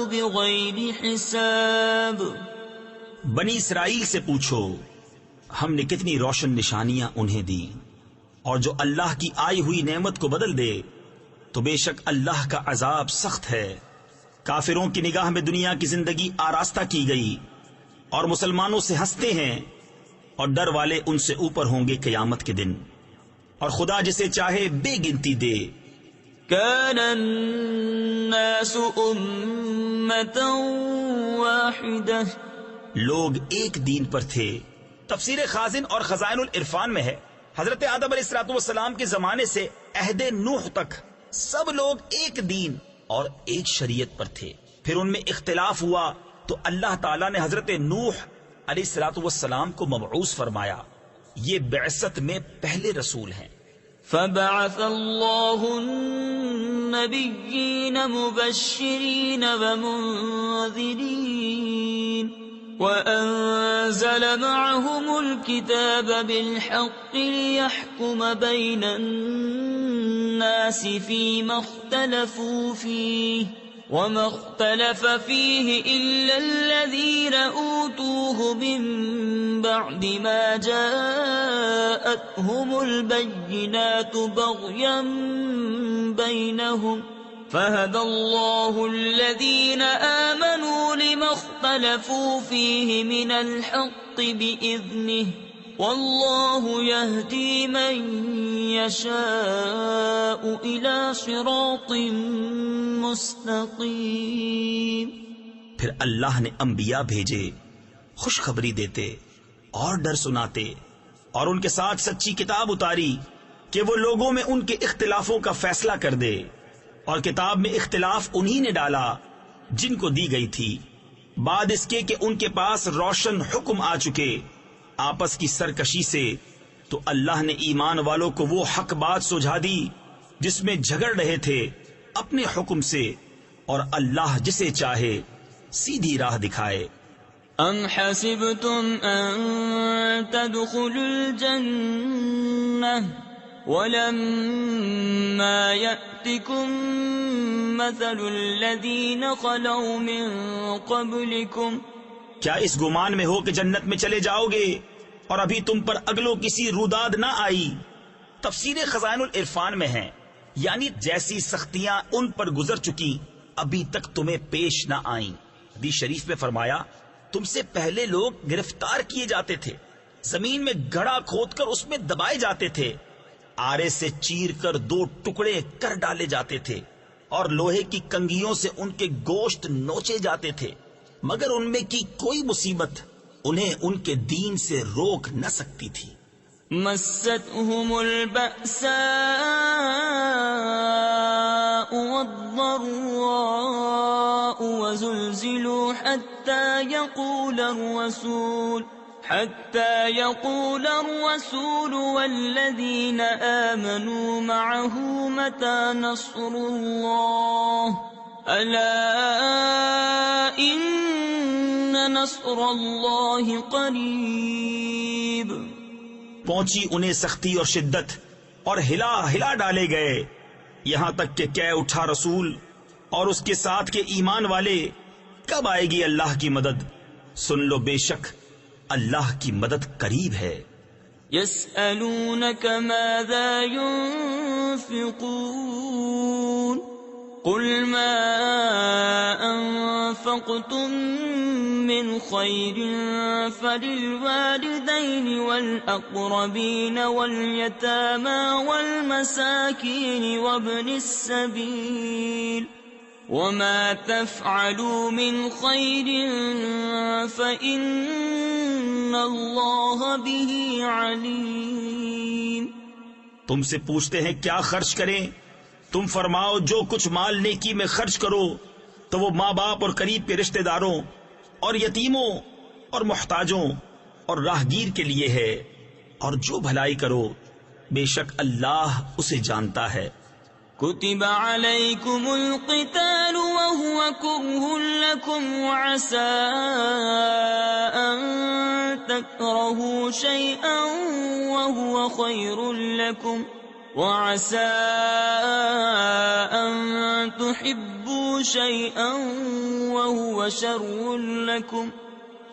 بغير حساب. بنی اسرائیل سے پوچھو ہم نے کتنی روشن نشانیاں انہیں دی، اور جو اللہ کی آئی ہوئی نعمت کو بدل دے تو بے شک اللہ کا عذاب سخت ہے. کافروں کی نگاہ میں دنیا کی زندگی آراستہ کی گئی اور مسلمانوں سے ہنستے ہیں، اور ڈر والے ان سے اوپر ہوں گے قیامت کے دن، اور خدا جسے چاہے بے گنتی دے. كان الناس أمة واحدة. لوگ ایک دین پر تھے. تفسیر خازن اور خزائن العرفان میں ہے حضرت آدم علیہ الصلوۃ والسلام کے زمانے سے عہد نوح تک سب لوگ ایک دین اور ایک شریعت پر تھے. پھر ان میں اختلاف ہوا تو اللہ تعالیٰ نے حضرت نوح علیہ الصلوۃ والسلام کو مبعوث فرمایا. یہ بعثت میں پہلے رسول ہیں. فبعث الله النبيين مبشرين ومنذرين وأنزل معهم الكتاب بالحق ليحكم بين الناس فيما اختلفوا فيه وما اختلف فيه إلا الذين أوتوه من بعد ما جاءتهم البينات بغيا بينهم فهدى الله الذين آمنوا لما اختلفوا فيه من الحق بإذنه والله يهدي من يشاء إلى صراط مستقيم. پھر اللہ نے انبیاء بھیجے خوشخبری دیتے اور ڈر سناتے، اور ان کے ساتھ سچی کتاب اتاری کہ وہ لوگوں میں ان کے اختلافوں کا فیصلہ کر دے. اور کتاب میں اختلاف انہی نے ڈالا جن کو دی گئی تھی، بعد اس کے کہ ان کے پاس روشن حکم آ چکے آپس کی سرکشی سے. تو اللہ نے ایمان والوں کو وہ حق بات سجھا دی جس میں جھگڑ رہے تھے اپنے حکم سے، اور اللہ جسے چاہے سیدھی راہ دکھائے. ام حسبتم ان تدخلوا الجنة ولما يأتكم مثل الذين خلوا من قبلكم. کیا اس گمان میں ہو کہ جنت میں چلے جاؤ گے اور ابھی تم پر اگلوں کسی روداد نہ آئی؟ تفسیر خزائن العرفان میں ہیں یعنی جیسی سختیاں ان پر گزر چکی ابھی تک تمہیں پیش نہ آئیں. حدیث شریف میں فرمایا تم سے پہلے لوگ گرفتار کیے جاتے تھے، زمین میں گڑھا کھود کر اس میں دبائے جاتے تھے، آرے سے چیر کر 2 ٹکڑے کر ڈالے جاتے تھے اور لوہے کی کنگھیوں سے ان کے گوشت نوچے جاتے تھے، مگر ان میں کی کوئی مصیبت انہیں ان کے دین سے روک نہ سکتی تھی۔ مستهم البأساء والضراء وزلزلوا حتى يقول الرسول والذين آمنوا معه متى نصر الله ألا إن نصر الله قريب۔ پہنچی انہیں سختی اور شدت اور ہلا ہلا ڈالے گئے، یہاں تک کہ کہہ اٹھا رسول اور اس کے ساتھ کے ایمان والے، کب آئے گی اللہ کی مدد؟ سن لو بے شک اللہ کی مدد قریب ہے۔ يسألونك ماذا ينفقون قل ما أنفقتم من خير فللوالدين والأقربين واليتامى والمساكين وابن السبيل وما تفعلوا من خير فإن الله به عليم۔ تم سے پوچھتے ہیں کیا خرچ کریں، تم فرماؤ جو کچھ مال نیکی میں خرچ کرو تو وہ ماں باپ اور قریب کے رشتہ داروں اور یتیموں اور محتاجوں اور راہگیر کے لیے ہے، اور جو بھلائی کرو بے شک اللہ اسے جانتا ہے۔ كتب عليكم القتال وهو كره لكم وعسى أن تكرهوا شيئا وهو خير لكم وعسى أن تحبوا شيئا وهو شر لكم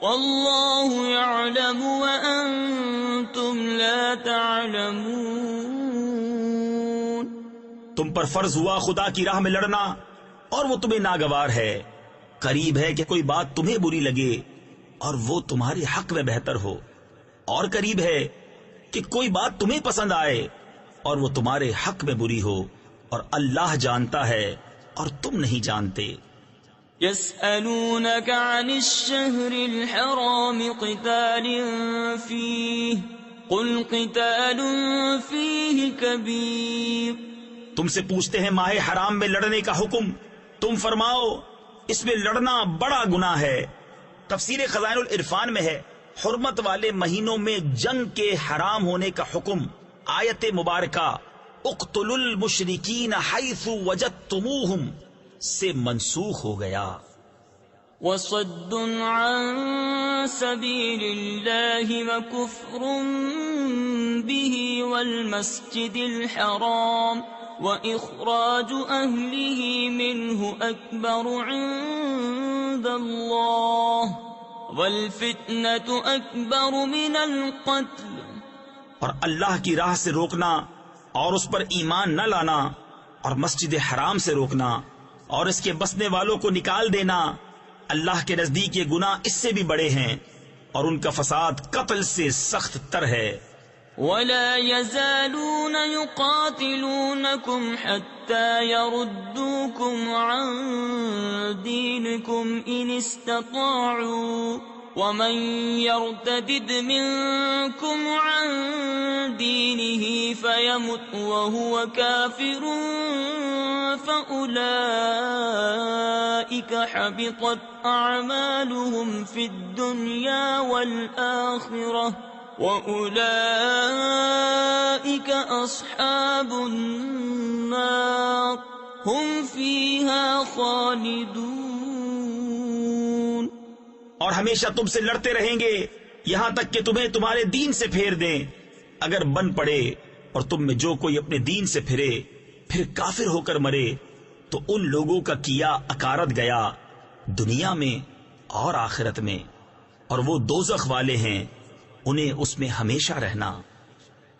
والله يعلم وأنتم لا تعلمون۔ تم پر فرض ہوا خدا کی راہ میں لڑنا اور وہ تمہیں ناگوار ہے، قریب ہے کہ کوئی بات تمہیں بری لگے اور وہ تمہارے حق میں بہتر ہو، اور قریب ہے کہ کوئی بات تمہیں پسند آئے اور وہ تمہارے حق میں بری ہو، اور اللہ جانتا ہے اور تم نہیں جانتے۔ يسألونك عن الشهر الحرام قتال فيه قل قتال فيه كبير۔ تم سے پوچھتے ہیں ماہ حرام میں لڑنے کا حکم، تم فرماؤ اس میں لڑنا بڑا گناہ ہے۔ تفسیر خزائن العرفان میں ہے حرمت والے مہینوں میں جنگ کے حرام ہونے کا حکم آیت مبارکہ اقتلوا المشرکین حیث وجدتموہم سے منسوخ ہو گیا۔ وصد عن سبیل اللہ وکفر به والمسجد الحرام وإخراج أهله منه أكبر عند الله والفتنة أكبر من القتل۔ اور اللہ کی راہ سے روکنا اور اس پر ایمان نہ لانا اور مسجد حرام سے روکنا اور اس کے بسنے والوں کو نکال دینا اللہ کے نزدیک یہ گناہ اس سے بھی بڑے ہیں، اور ان کا فساد قتل سے سخت تر ہے۔ ولا يزالون يقاتلونكم حتى يردوكم عن دينكم إن استطاعوا ومن يرتد منكم عن دينه فيمت وهو كافر فأولئك حبطت أعمالهم في الدنيا والآخرة وَأُولَئِكَ أَصْحَابُ النَّارِ هُمْ فِيهَا خَالِدُونَ۔ اور ہمیشہ تم سے لڑتے رہیں گے یہاں تک کہ تمہیں تمہارے دین سے پھیر دیں، اگر بن پڑے اور تم میں جو کوئی اپنے دین سے پھرے پھر کافر ہو کر مرے تو ان لوگوں کا کیا اکارت گیا دنیا میں اور آخرت میں، اور وہ دوزخ والے ہیں، انہیں اس میں ہمیشہ رہنا۔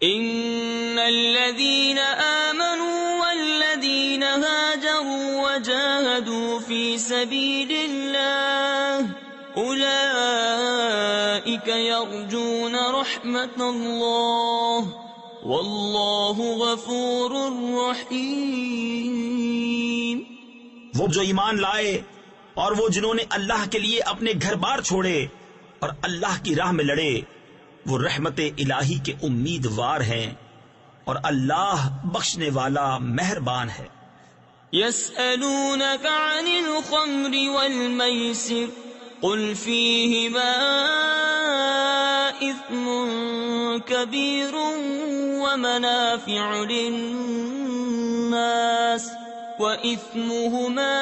ان الذين آمنوا والذين هاجروا وجاهدوا في سبيل الله اولئك يرجون رحمة الله واللہ غفور رحیم۔ وہ جو ایمان لائے اور وہ جنہوں نے اللہ کے لیے اپنے گھر بار چھوڑے اور اللہ کی راہ میں لڑے، وہ رحمت الہی کے امیدوار ہیں اور اللہ بخشنے والا مہربان ہے۔ يسألونك عن الخمر والميسر قل فيهما إثم كبير ومنافع للناس وإثمهما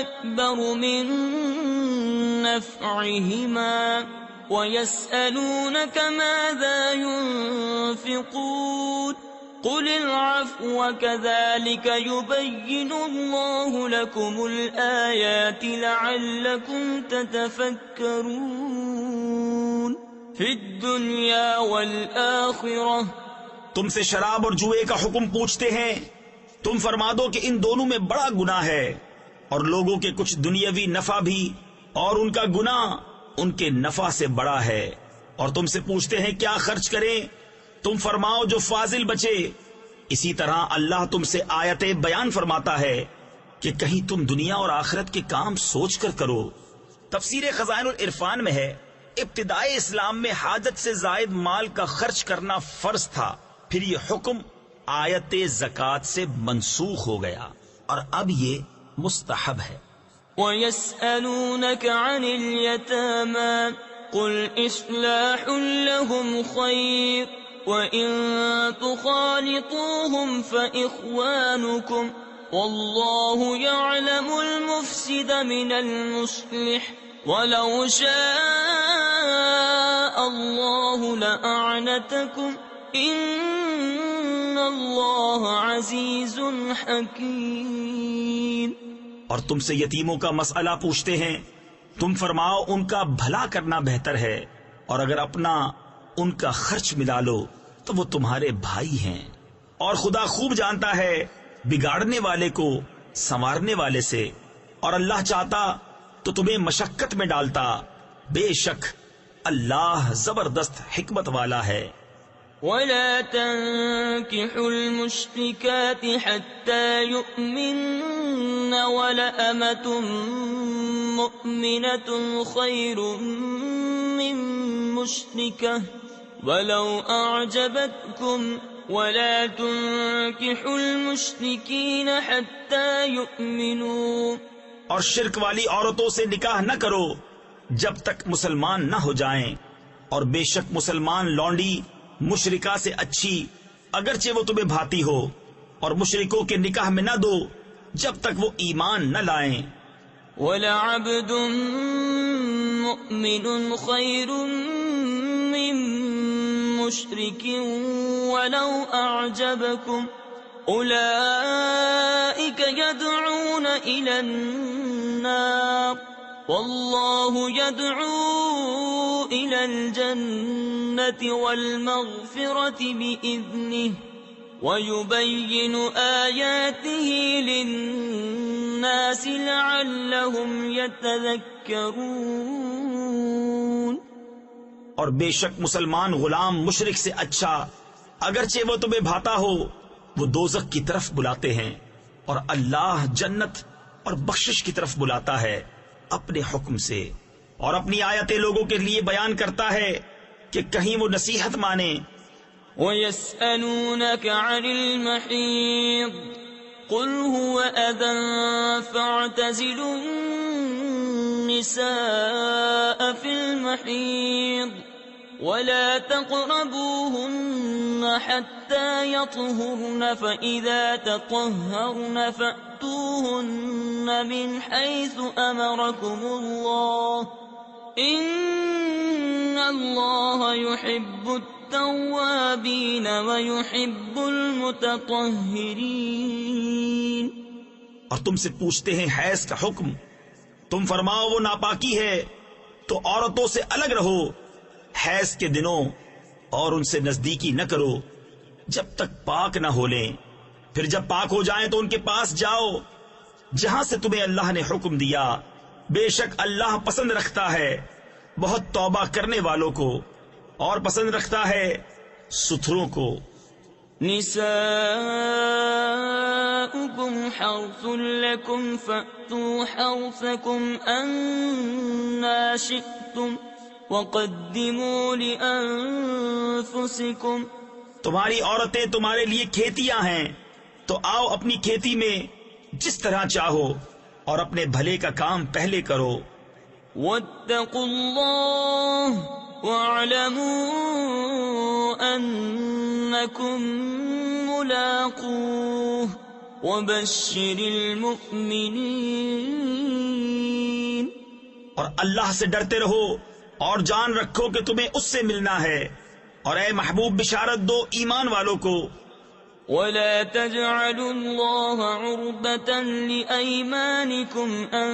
أكبر من نفعهما ويسألونك ماذا ينفقون قل العفو كذلك يبين الله لكم الآيات لعلكم تتفكرون في الدنيا والآخرة۔ تم سے شراب اور جوئے کا حکم پوچھتے ہیں، تم فرما دو کہ ان دونوں میں بڑا گناہ ہے اور لوگوں کے کچھ دنیاوی نفع بھی، اور ان کا گناہ ان کے نفع سے بڑا ہے۔ اور تم سے پوچھتے ہیں کیا خرچ کریں، تم فرماؤ جو فاضل بچے۔ اسی طرح اللہ تم سے آیتیں بیان فرماتا ہے کہ کہیں تم دنیا اور آخرت کے کام سوچ کر کرو۔ تفسیر خزائن العرفان میں ہے، ابتدائے اسلام میں حاجت سے زائد مال کا خرچ کرنا فرض تھا، پھر یہ حکم آیت زکوٰۃ سے منسوخ ہو گیا اور اب یہ مستحب ہے۔ وَيَسْأَلُونَكَ عَنِ الْيَتَامَى قُلْ إِصْلَاحٌ لَهُمْ خَيْرٌ وَإِن تُخَالِطُوهُمْ فَإِخْوَانُكُمْ وَاللَّهُ يَعْلَمُ الْمُفْسِدَ مِنَ الْمُصْلِحِ وَلَوْ شَاءَ اللَّهُ لَأَعْنَتَكُمْ إِنَّ اللَّهَ عَزِيزٌ حَكِيمٌ۔ اور تم سے یتیموں کا مسئلہ پوچھتے ہیں، تم فرماؤ ان کا بھلا کرنا بہتر ہے، اور اگر اپنا ان کا خرچ ملا لو تو وہ تمہارے بھائی ہیں، اور خدا خوب جانتا ہے بگاڑنے والے کو سنوارنے والے سے، اور اللہ چاہتا تو تمہیں مشقت میں ڈالتا، بے شک اللہ زبردست حکمت والا ہے۔ وَلَا تَنكِحُوا الْمُشْرِكَاتِ حَتَّى يُؤْمِنَّ وَلَأَمَةٌ مُؤْمِنَةٌ خَيْرٌ مِّن مُّشْرِكَةٍ وَلَوْ أَعْجَبَتْكُمْ وَلَا تُنكِحُوا الْمُشْرِكِينَ حَتَّى يُؤْمِنُوا۔ اور شرک والی عورتوں سے نکاح نہ کرو جب تک مسلمان نہ ہو جائیں، اور بے شک مسلمان لونڈی مشرکہ سے اچھی اگرچہ وہ تمہیں بھاتی ہو، اور مشرکوں کے نکاح میں نہ دو جب تک وہ ایمان نہ لائیں۔ وَلَعَبْدٌ مُؤْمِنٌ خَيْرٌ مِّن مُّشْرِكٍ وَلَوْ أَعْجَبَكُمْ أُولَئِكَ يَدْعُونَ إِلَى النَّارِ وَاللَّهُ يَدْعُو إِلَى الْجَنَّةِ وَالْمَغْفِرَةِ بِإِذْنِهِ وَيُبَيِّنُ آيَاتِهِ لِلنَّاسِ لَعَلَّهُمْ يَتَذَكَّرُونَ۔ اور بے شک مسلمان غلام مشرک سے اچھا اگرچہ وہ تمہیں بھاتا ہو، وہ دوزخ کی طرف بلاتے ہیں، اور اللہ جنت اور بخشش کی طرف بلاتا ہے اپنے حکم سے، اور اپنی آیتیں لوگوں کے لیے بیان کرتا ہے کہ کہیں وہ نصیحت مانے۔ وَيَسْأَلُونَكَ عَنِ الْمَحِيضِ قُلْ هُوَ أَذًى فَاعْتَزِلُوا النِّسَاءَ فِي الْمَحِيضِ وَلَا تَقْرَبُوهُنَّ حَتَّى يَطْهُرْنَ فَإِذَا تَطَهَّرْنَ فَأْتُوهُنَّ مِنْ حَيْثُ أَمَرَكُمُ اللَّهُ إِنَّ اللَّهَ يُحِبُّ التَّوَّابِينَ وَيُحِبُّ الْمُتَطَهِّرِينَ۔ اور تم سے پوچھتے ہیں حیض کا حکم، تم فرماؤ وہ ناپاکی ہے تو عورتوں سے الگ رہو حیض کے دنوں، اور ان سے نزدیکی نہ کرو جب تک پاک نہ ہو لیں، پھر جب پاک ہو جائیں تو ان کے پاس جاؤ جہاں سے تمہیں اللہ نے حکم دیا، بے شک اللہ پسند رکھتا ہے بہت توبہ کرنے والوں کو، اور پسند رکھتا ہے ستھروں کو. نساؤكم حرث لكم فأتوا حرثكم أنا شئتم وقدموا لأنفسكم. تمہاری عورتیں تمہارے لیے کھیتیاں ہیں، تو آؤ اپنی کھیتی میں جس طرح چاہو اور اپنے بھلے کا کام پہلے کرو. واتقوا الله واعلموا أنكم ملاقوه وبشر المؤمنين. اور اللہ سے ڈرتے رہو اور جان رکھو کہ تمہیں اس سے ملنا ہے، اور اے محبوب بشارت دو ایمان والوں کو. ولا تجعلوا الله عرضة لأيمانكم أن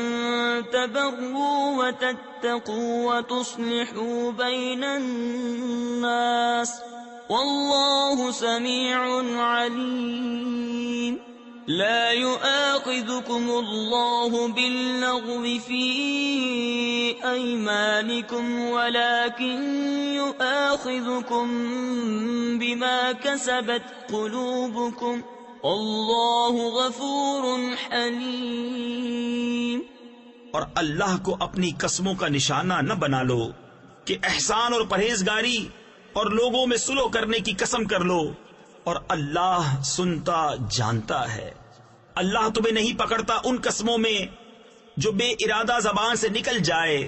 تبروا وتتقوا وتصلحوا بين الناس والله سميع عليم. لا يؤاخذكم الله باللغو في أيمانكم ولكن يؤاخذكم بما كسبت قلوبكم والله غفور حليم. اور اللہ کو اپنی قسموں کا نشانہ نہ بنا لو کہ احسان اور پرہیزگاری اور لوگوں میں صلح کرنے کی قسم کر لو، اور اللہ سنتا جانتا ہے. اللہ تمہیں نہیں پکڑتا ان قسموں میں جو بے ارادہ زبان سے نکل جائے،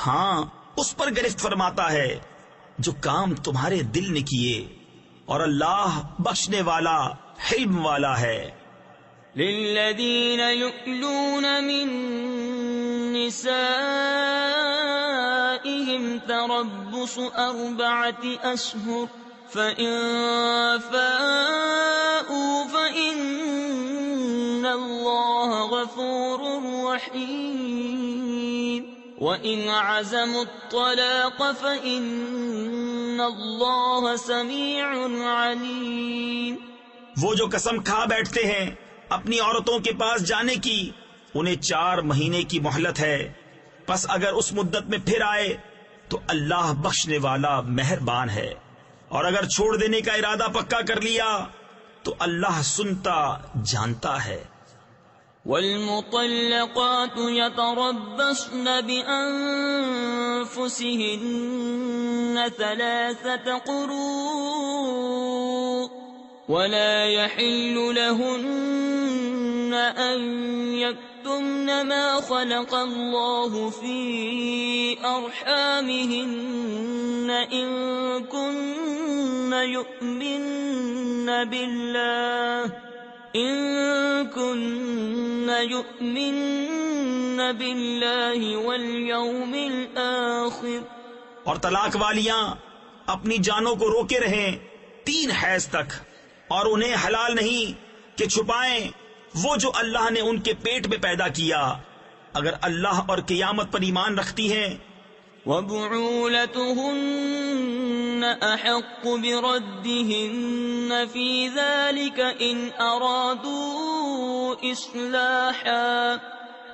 ہاں اس پر گرفت فرماتا ہے جو کام تمہارے دل نے کیے، اور اللہ بخشنے والا حلم والا ہے. للذین یؤلون من نسائهم تربص 4 أشهر فإن فاءوا فإن الله غفور رحيم وإن عزموا الطلاق فإن الله سميع عليم. وہ جو قسم کھا بیٹھتے ہیں اپنی عورتوں کے پاس جانے کی، انہیں 4 مہینے کی مہلت ہے، پس اگر اس مدت میں پھر آئے تو اللہ بخشنے والا مہربان ہے، اور اگر چھوڑ دینے کا ارادہ پکا کر لیا تو اللہ سنتا جانتا ہے. والمطلقات يتربصن بأنفسهن 3 قروء ولا يحل لهن أن يكتمن ما خلق الله في أرحامهن إن كن يؤمن بالله واليوم الآخر. اور طلاق والیاں اپنی جانوں کو روکے رہیں 3 حیض تک، اور انہیں حلال نہیں کہ چھپائیں وہ جو اللہ نے ان کے پیٹ میں پیدا کیا، اگر اللہ اور قیامت پر ایمان رکھتی ہیں. وبعولتهن أحق بردهن في ذلك إن أرادوا إصلاحا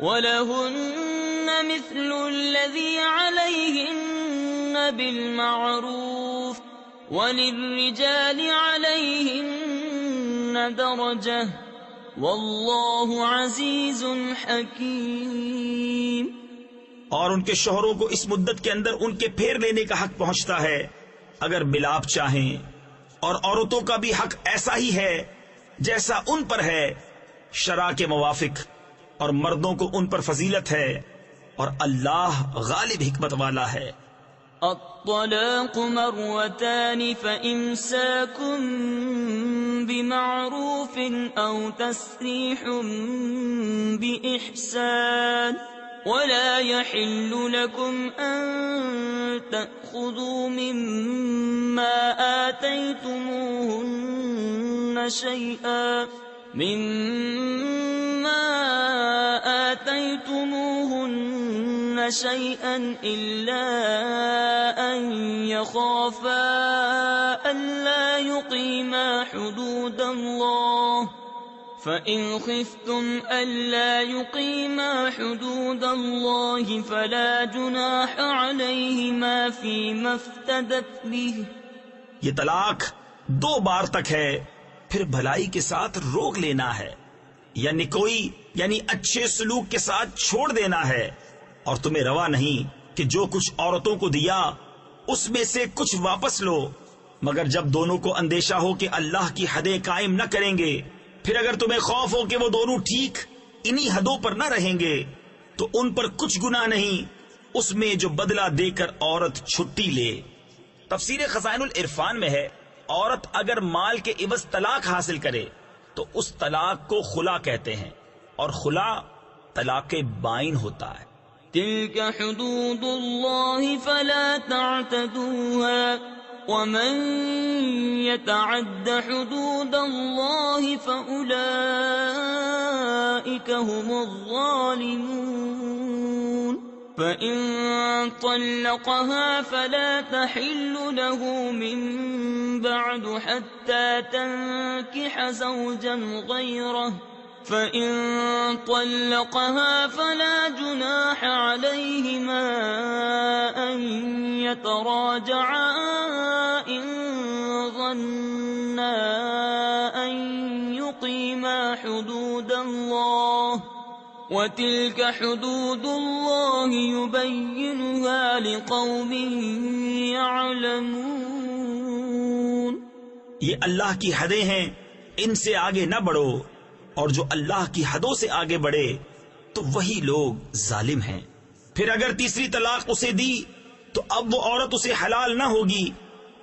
ولهن مثل الذي عليهن بالمعروف وللرجال عليهن درجة والله عزيز حكيم. اور ان کے شوہروں کو اس مدت کے اندر ان کے پھیر لینے کا حق پہنچتا ہے اگر ملاپ چاہیں، اور عورتوں کا بھی حق ایسا ہی ہے جیسا ان پر ہے شرع کے موافق، اور مردوں کو ان پر فضیلت ہے، اور اللہ غالب حکمت والا ہے. الطلاق 2 فإمساك بمعروف أو تسريح بإحسان ولا يحل لكم أن تأخذوا مما آتيتموهن شيئا إلا أن يخافا ألا يقيما حدود الله فإن خفتم ألا يقيما حدود الله فلا جناح عليهما فيما افتدت به یہ طلاق 2 بار تک ہے، پھر بھلائی کے ساتھ روک لینا ہے، یعنی کوئی اچھے سلوک کے ساتھ چھوڑ دینا ہے، اور تمہیں روا نہیں کہ جو کچھ عورتوں کو دیا اس میں سے کچھ واپس لو، مگر جب دونوں کو اندیشہ ہو کہ اللہ کی حدیں قائم نہ کریں گے، پھر اگر تمہیں خوف ہو کہ وہ دونوں ٹھیک انہی حدوں پر نہ رہیں گے تو ان پر کچھ گناہ نہیں اس میں جو بدلہ دے کر عورت چھٹی لے۔ تفسیر خزائن العرفان میں ہے، عورت اگر مال کے عوض طلاق حاصل کرے تو اس طلاق کو خلا کہتے ہیں، اور خلا طلاق بائن ہوتا ہے۔ تلك حدود الله فلا تعتدوها ومن يتعد حدود الله فأولئك هم الظالمون فإن طلقها فلا تحل له من بعد حتى تنكح زوجا غيره فإن طلقها فلا جناح عليهما أن يتراجعا إن ظنا أن يقيما حدود الله وتلك حدود الله يبينها لقوم يعلمون۔ یہ اللہ کی حدیں ہیں، ان سے آگے نہ بڑھو، اور جو اللہ کی حدوں سے آگے بڑھے تو وہی لوگ ظالم ہیں۔ پھر اگر تیسری طلاق اسے دی تو اب وہ عورت اسے حلال نہ ہوگی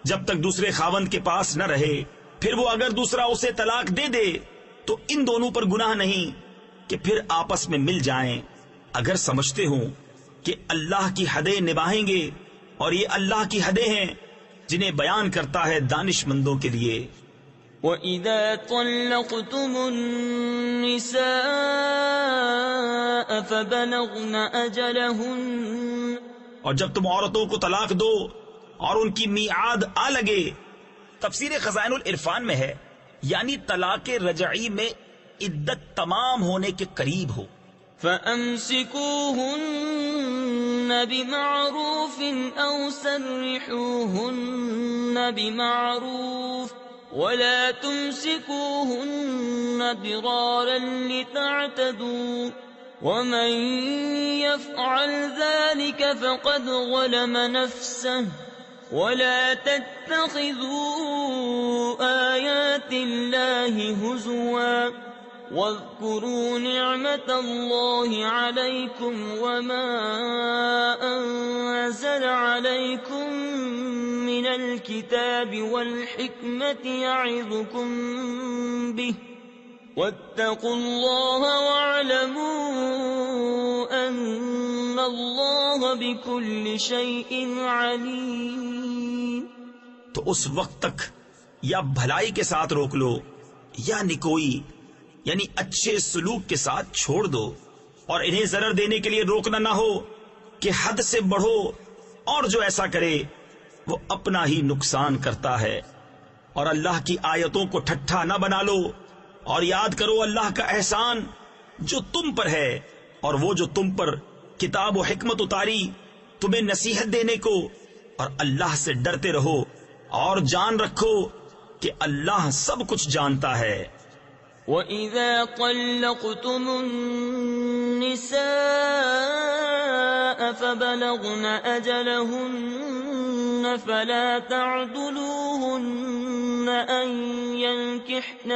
جب تک دوسرے خاوند کے پاس نہ رہے، پھر وہ اگر دوسرا اسے طلاق دے دے تو ان دونوں پر گناہ نہیں کہ پھر آپس میں مل جائیں، اگر سمجھتے ہوں کہ اللہ کی حدیں نبھائیں گے، اور یہ اللہ کی حدیں ہیں جنہیں بیان کرتا ہے دانش مندوں کے لیے۔ وَإِذَا طَلَّقْتُمُ النِّسَاءَ فَبَلَغْنَ أَجَلَهُنَّ، اور جب تم عورتوں کو طلاق دو اور ان کی میعاد آ لگے۔ تفسیر خزائن العرفان میں ہے، یعنی طلاق رجعی میں عدت تمام ہونے کے قریب ہو۔ فَأَمْسِكُوهُنَّ بِمَعْرُوفٍ أَوْ سَرِّحُوهُنَّ بِمَعْرُوفٍ ولا تمسكوهن ضرارا لتعتدوا ومن يفعل ذلك فقد ظلم نفسه ولا تتخذوا آيات الله هزوا واذكروا نعمة الله عليكم وما أنزل عليكم من الكتاب والحكمة يعظكم به واتقوا الله واعلموا أن الله بكل شيء عليم۔ تو اس وقت تک یا بھلائی کے ساتھ روک لو یا نکوئی یعنی اچھے سلوک کے ساتھ چھوڑ دو، اور انہیں ضرر دینے کے لیے روکنا نہ ہو کہ حد سے بڑھو، اور جو ایسا کرے وہ اپنا ہی نقصان کرتا ہے۔ اور اللہ کی آیتوں کو ٹھٹھا نہ بنا لو، اور یاد کرو اللہ کا احسان جو تم پر ہے، اور وہ جو تم پر کتاب و حکمت اتاری تمہیں نصیحت دینے کو، اور اللہ سے ڈرتے رہو اور جان رکھو کہ اللہ سب کچھ جانتا ہے۔ وَإِذَا طَلَّقْتُمُ النِّسَاءَ فَبَلَغْنَ أَجَلَهُنَّ فَلَا تَعْضُلُوهُنَّ أَن يَنكِحْنَ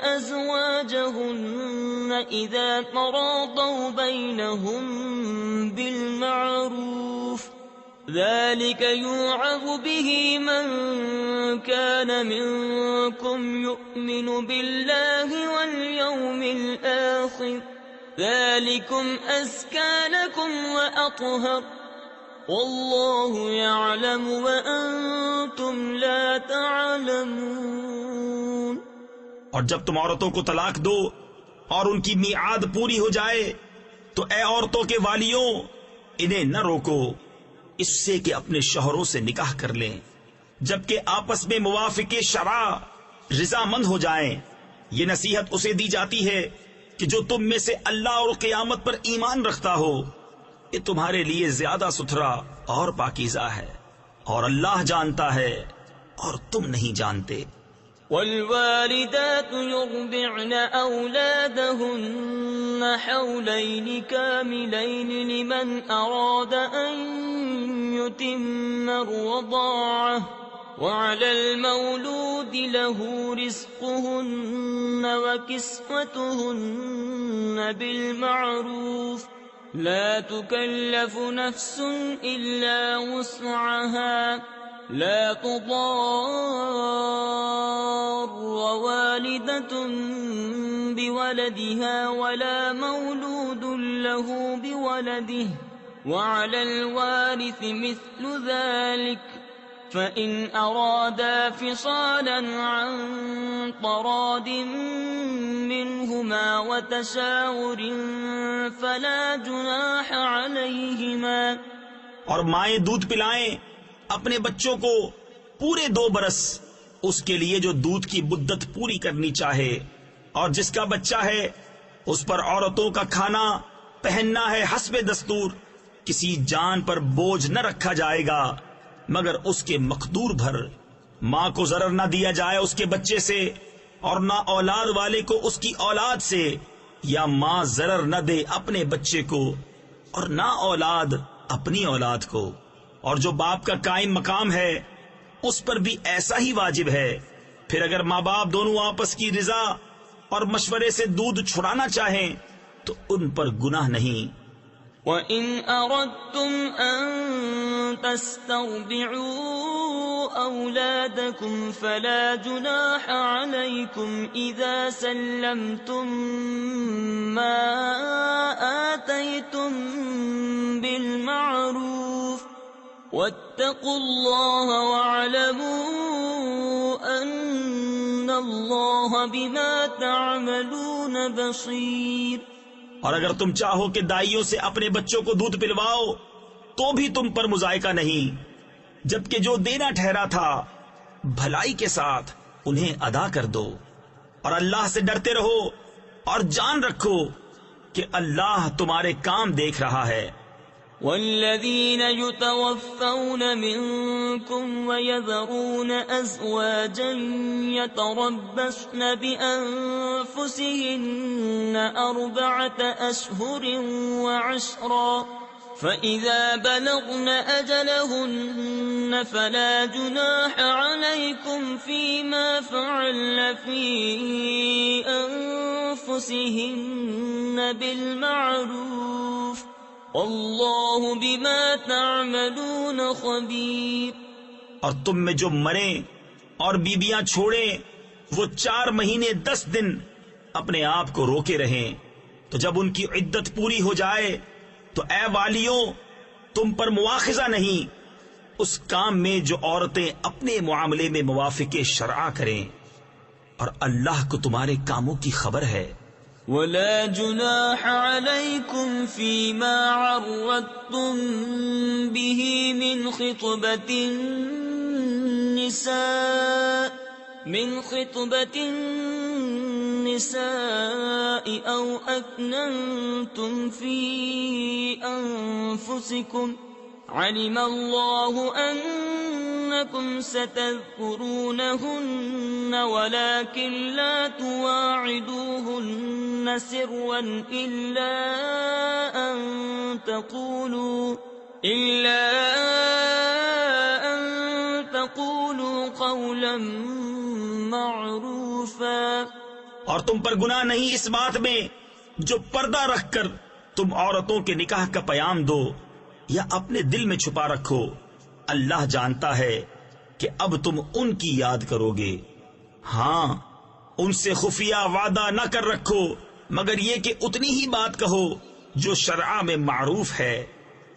أَزْوَاجَهُنَّ إِذَا تَرَاضَوْا بَيْنَهُم بِالْمَعْرُوفِ ذلك يوعظ به من كان منكم يؤمن بالله واليوم الآخر ذلكم أزكى لكم وأطهر والله يعلم وأنتم لا تعلمون۔ اور جب تم عورتوں کو طلاق دو اور ان کی میعاد پوری ہو جائے تو اے عورتوں کے والیوں انہیں نہ روکو اس سے کہ اپنے شوہروں سے نکاح کر لیں جبکہ آپس میں موافق شرع رضامند ہو جائیں۔ یہ نصیحت اسے دی جاتی ہے کہ جو تم میں سے اللہ اور قیامت پر ایمان رکھتا ہو، یہ تمہارے لیے زیادہ ستھرا اور پاکیزہ ہے، اور اللہ جانتا ہے اور تم نہیں جانتے۔ والوالدات يرضعن أولادهن حولين كاملين لمن أراد أن يتم الرضاعة، وعلى المولود له رزقهن وكسوتهن بالمعروف، لا تكلف نفس إلا وسعها، لا تضار والدة بولدها ولا مولود له بولده، وعلى الوارث مثل ذلك، فإن أرادا فصالا عن تراض منهما وتشاور فلا جناح عليهما۔ اور مائیں دودھ پلائیں اپنے بچوں کو پورے 2 برس، اس کے لیے جو دودھ کی مدت پوری کرنی چاہے، اور جس کا بچہ ہے اس پر عورتوں کا کھانا پہننا ہے حسب دستور، کسی جان پر بوجھ نہ رکھا جائے گا مگر اس کے مقدور بھر۔ ماں کو ضرر نہ دیا جائے اس کے بچے سے، اور نہ اولاد والے کو اس کی اولاد سے، یا ماں ضرر نہ دے اپنے بچے کو اور نہ اولاد اپنی اولاد کو۔ اور جو باپ کا قائم مقام ہے اس پر بھی ایسا ہی واجب ہے۔ پھر اگر ماں باپ دونوں آپس کی رضا اور مشورے سے دودھ چھڑانا چاہیں تو ان پر گناہ نہیں۔ وَإِنْ أَرَدْتُمْ أَن تَسْتَرْضِعُوا أَوْلَادَكُمْ فَلَا جُنَاحَ عَلَيْكُمْ إِذَا سَلَّمْتُم مَّا آتَيْتُم بِالْمَعْرُوفِ، وَاتَّقُوا اللَّهَ وَاعْلَمُوا أَنَّ اللَّهَ بِمَا تَعْمَلُونَ بَصِيرٌ۔ اور اگر تم چاہو کہ دائیوں سے اپنے بچوں کو دودھ پلواؤ تو بھی تم پر مذائقہ نہیں، جبکہ جو دینا ٹھہرا تھا بھلائی کے ساتھ انہیں ادا کر دو، اور اللہ سے ڈرتے رہو اور جان رکھو کہ اللہ تمہارے کام دیکھ رہا ہے۔ والذين يتوفون منكم ويذرون أزواجا يتربصن بأنفسهن 4 أشهر وعشرا، فإذا بلغن أجلهن فلا جناح عليكم فيما فعلن في أنفسهن بالمعروف، واللہ بما تعملون خبیر۔ اور تم میں جو مریں اور بیبیاں چھوڑیں وہ 4 مہینے 10 دن اپنے آپ کو روکے رہیں، تو جب ان کی عدت پوری ہو جائے تو اے والیوں تم پر مواخذہ نہیں اس کام میں جو عورتیں اپنے معاملے میں موافق شرع کریں، اور اللہ کو تمہارے کاموں کی خبر ہے۔ ولا جناح عليكم فيما عرضتم به من خطبة النساء أو أكننتم في أنفسكم، علم الله أنكم ستذكرونهن ولكن لا تواعدوهن سرا إلا أن تقولوا قولا معروفا۔ اور تم پر گناہ نہیں اس بات میں جو پردہ رکھ کر تم عورتوں کے نکاح کا پیام دو یا اپنے دل میں چھپا رکھو، اللہ جانتا ہے کہ اب تم ان کی یاد کرو گے۔ ہاں ان سے خفیہ وعدہ نہ کر رکھو مگر یہ کہ اتنی ہی بات کہو جو شرع میں معروف ہے۔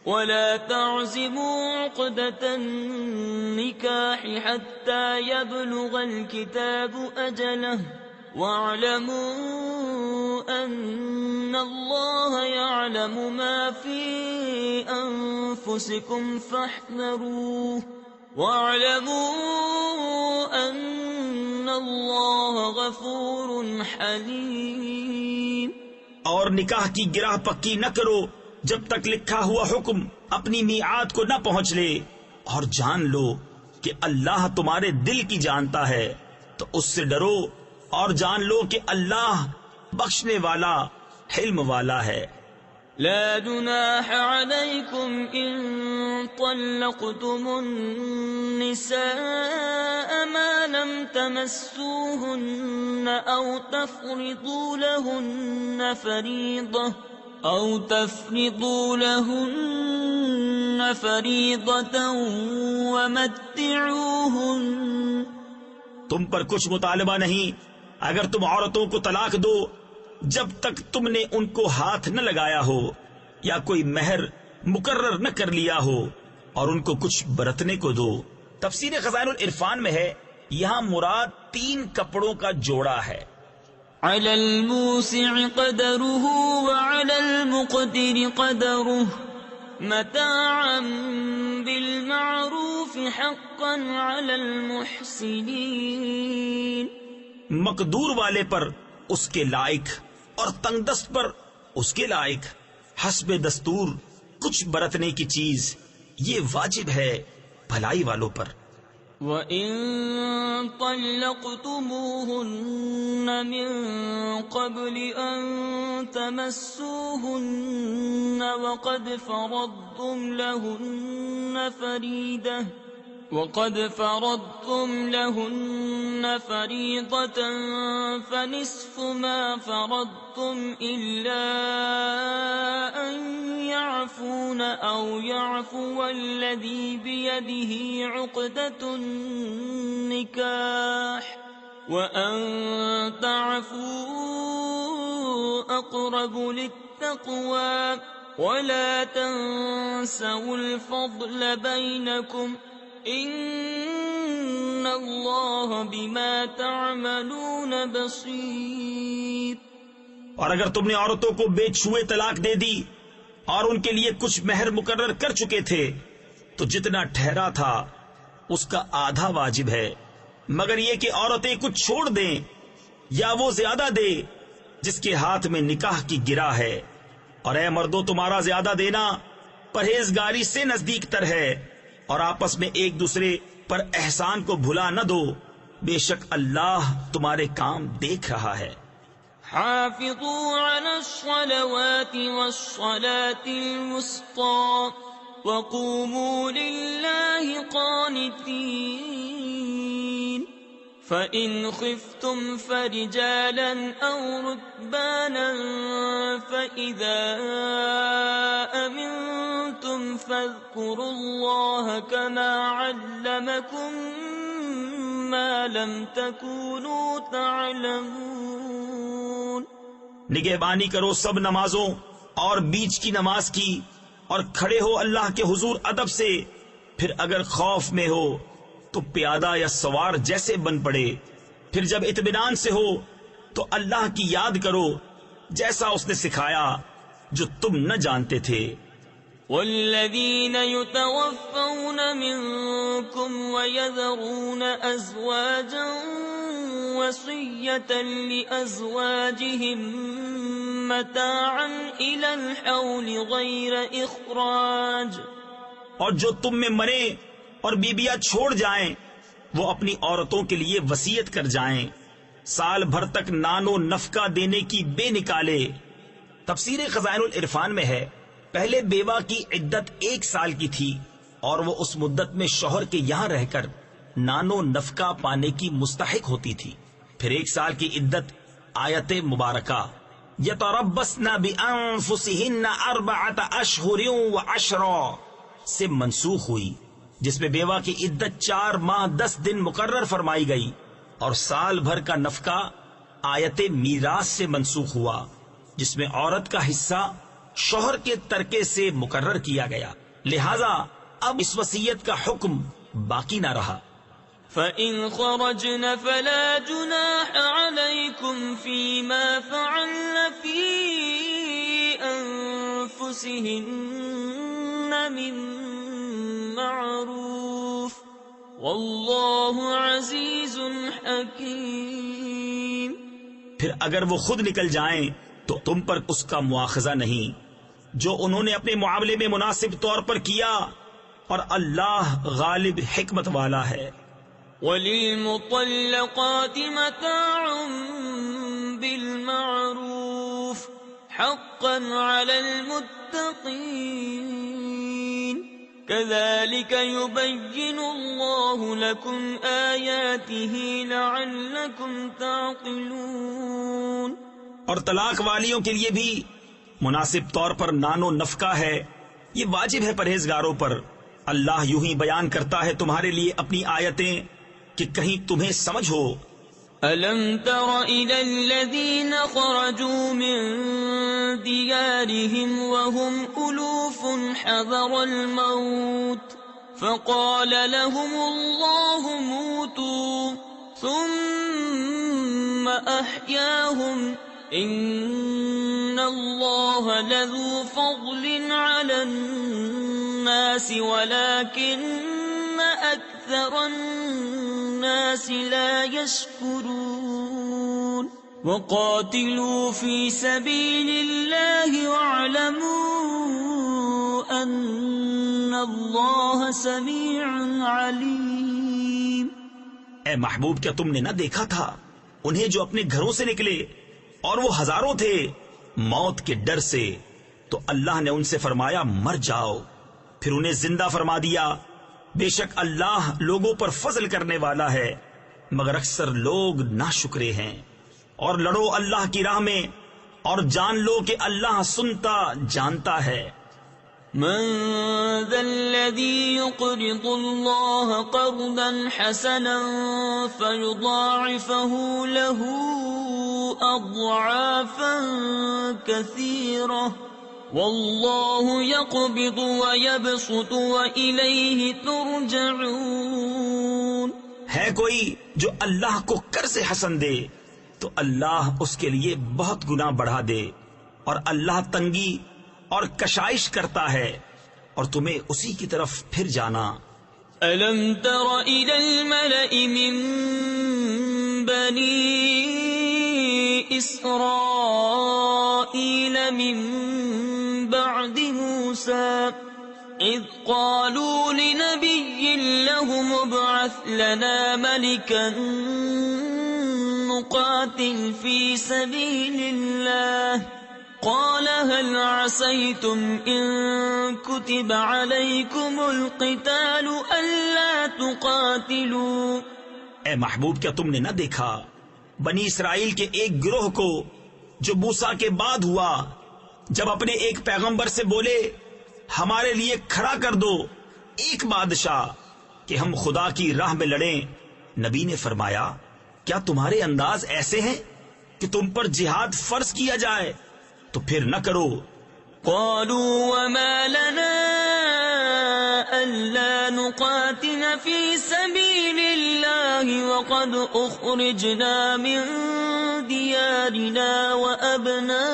ولا تعزموا عقدة النكاح حتى يبلغ الكتاب أجله، واعلموا أن الله يعلم ما في أنفسكم فاحذروه، واعلموا أن الله غفور حليم۔ اور نکاح کی گرہ پکی نہ کرو جب تک لکھا ہوا حکم اپنی میعاد کو نہ پہنچ لے، اور جان لو کہ اللہ تمہارے دل کی جانتا ہے، تو اس سے ڈرو اور جان لو کہ اللہ بخشنے والا حلم والا ہے۔ لا جناح عليكم إن طلقتم النساء ما لم تمسوهن أو تفرضوا لهن فريضة ومتعوهن۔ تم پر کچھ مطالبہ نہیں اگر تم عورتوں کو طلاق دو جب تک تم نے ان کو ہاتھ نہ لگایا ہو یا کوئی مہر مقرر نہ کر لیا ہو، اور ان کو کچھ برتنے کو دو۔ تفسیر خزائن العرفان میں ہے یہاں مراد 3 کپڑوں کا جوڑا ہے۔ على الموسع قدره وعلى المقتر قدره متاعا بالمعروف حقا على المحسنين۔ مقدور والے پر اس کے لائق اور تنگ دست پر اس کے لائق، حسب دستور کچھ برتنے کی چیز، یہ واجب ہے بھلائی والوں پر۔ وَإِن طَلَّقْتُمُوهُنَّ مِن قَبْلِ أَن تَمَسُّوهُنَّ وَقَدْ فَرَضْتُمْ لَهُنَّ فَرِيضَةً فَنِصْفُ مَا فَرَضْتُمْ إِلَّا أَن يَعْفُونَ أَوْ يَعْفُوَ الَّذِي بِيَدِهِ عُقْدَةُ النِّكَاحِ وَأَن تَعْفُوا أَقْرَبُ لِلتَّقْوَى وَلَا تَنسَوُا الْفَضْلَ بَيْنَكُمْ ان اللہ بما تعملون بصیر۔ اور اگر تم نے عورتوں کو بے چھوئے طلاق دے دی اور ان کے لیے کچھ مہر مقرر کر چکے تھے تو جتنا ٹھہرا تھا اس کا آدھا واجب ہے، مگر یہ کہ عورتیں کچھ چھوڑ دیں یا وہ زیادہ دے جس کے ہاتھ میں نکاح کی گرا ہے۔ اور اے مردوں، تمہارا زیادہ دینا پرہیزگاری سے نزدیک تر ہے، اور آپس میں ایک دوسرے پر احسان کو بھلا نہ دو، بے شک اللہ تمہارے کام دیکھ رہا ہے۔ حافظوا على الصلوات والصلاة الوسطى وقوموا لله قانتين فإن خفتم فرجالا أو ركبانا فإذا أمنتم فاذكروا الله كما علمكم ما لم تكونوا تعلمون۔ نگہبانی کرو سب نمازوں اور بیچ کی نماز کی، اور کھڑے ہو اللہ کے حضور ادب سے، پھر اگر خوف میں ہو تو پیادہ یا سوار جیسے بن پڑے، پھر جب اطمینان سے ہو تو اللہ کی یاد کرو جیسا اس نے سکھایا جو تم نہ جانتے تھے۔ والذین یتوفون منکم ویذرون ازواجا وصیة لأزواجهم متاعا إلى الحول غیر اخراج۔ اور جو تم میں مرے اور بیبیاں چھوڑ جائیں وہ اپنی عورتوں کے لیے وصیت کر جائیں سال بھر تک نان و نفقہ دینے کی بے نکالے۔ تفسیر خزائن العرفان میں ہے پہلے بیوہ کی عدت 1 سال کی تھی اور وہ اس مدت میں شوہر کے یہاں رہ کر نان و نفقہ پانے کی مستحق ہوتی تھی۔ پھر 1 سال کی عدت آیت مبارکہ یتربصن بانفسہن 4 اشہر و10 سے منسوخ ہوئی، جس میں بیوہ کی عدت 4 ماہ 10 دن مقرر فرمائی گئی، اور سال بھر کا نفقہ آیت میراث سے منسوخ ہوا، جس میں عورت کا حصہ شوہر کے ترکے سے مقرر کیا گیا، لہذا اب اس وصیت کا حکم باقی نہ رہا۔ فَإِنْ خَرَجْنَ فَلَا جُنَاحَ عَلَيْكُمْ فِي مَا فَعَلْنَ فِي أَنفُسِهِنَّ مِن مَّعْرُوفٍ وَاللَّهُ عَزِيزٌ حَكِيمٌ۔ پھر اگر وہ خود نکل جائیں تو تم پر اس کا مواخذہ نہیں، جو انہوں نے اپنے معاملے میں مناسب طور پر کیا، اور اللہ غالب حکمت والا ہے۔ وَلِلْمُطَلَّقَاتِ مَتَاعٌ بِالْمَعْرُوفِ حَقًّا عَلَى الْمُتَّقِينَ كَذَلِكَ يُبَيِّنُ اللَّهُ لَكُمْ آيَاتِهِ لَعَلَّكُمْ تَعْقِلُونَ۔ اور طلاق والیوں کے لیے بھی مناسب طور پر نان و نفقہ ہے، یہ واجب ہے پرہیزگاروں پر۔ اللہ یوں ہی بیان کرتا ہے تمہارے لیے اپنی آیتیں کہ کہیں تمہیں سمجھ ہو۔ أَلَمْ تَرَ إِلَى الَّذِينَ خَرَجُوا مِن دِيَارِهِمْ وَهُمْ أُلُوفٌ حَذَرَ الْمَوْتِ فَقَالَ لَهُمُ اللَّهُ مُوتُوا ثُمَّ أَحْيَاهُمْ إِنَّ اللَّهَ لَذُو فَضْلٍ عَلَى النَّاسِ وَلَكِنَّ أَكْثَرَ النَّاسِ لَا يَشْكُرُونَ۔ وَقَاتِلُوا فِي سَبِيلِ اللَّهِ وَاعْلَمُوا أَنَّ اللَّهَ سَمِيعٌ عَلِيمٌ۔ اے محبوب، کیا تم نے نہ دیکھا تھا انہیں جو اپنے گھروں سے نکلے اور وہ ہزاروں تھے موت کے ڈر سے، تو اللہ نے ان سے فرمایا مر جاؤ، پھر انہیں زندہ فرما دیا۔ بے شک اللہ لوگوں پر فضل کرنے والا ہے، مگر اکثر لوگ ناشکرے ہیں۔ اور لڑو اللہ کی راہ میں اور جان لو کہ اللہ سنتا جانتا ہے۔ من ذا الذي يقرض الله قرضا حسنا فيضاعفه له أضعافا كثيرة والله يقبض ويبسط وإليه ترجعون۔ ہے کوئی جو اللہ کو قرض حسن دے تو اللہ اس کے لیے بہت گنا بڑھا دے، اور اللہ تنگی اور کشائش کرتا ہے اور تمہیں اسی کی طرف پھر جانا۔ أَلَمْ تَرَ إِلَى الْمَلَإِ مِن بَنِي إِسْرَائِيلَ مِن بَعْدِ مُوسَىٰ إِذْ قَالُوا لِنَبِيٍّ لَّهُمُ ابْعَثْ لَنَا مَلِكًا نُّقَاتِلْ فِي سَبِيلِ اللَّهِ قال هل عسيتم إن كتب عليكم القتال ألا تقاتلوا۔ اے محبوب، کیا تم نے نہ دیکھا بنی اسرائیل کے ایک گروہ کو جو موسیٰ کے بعد ہوا، جب اپنے ایک پیغمبر سے بولے ہمارے لیے کھڑا کر دو ایک بادشاہ کہ ہم خدا کی راہ میں لڑیں۔ نبی نے فرمایا کیا تمہارے انداز ایسے ہیں کہ تم پر جہاد فرض کیا جائے تو پھر نہ کرو۔ قالوا وما لنا ألا نقاتل في سبيل الله وقد أخرجنا من ديارنا وأبنائنا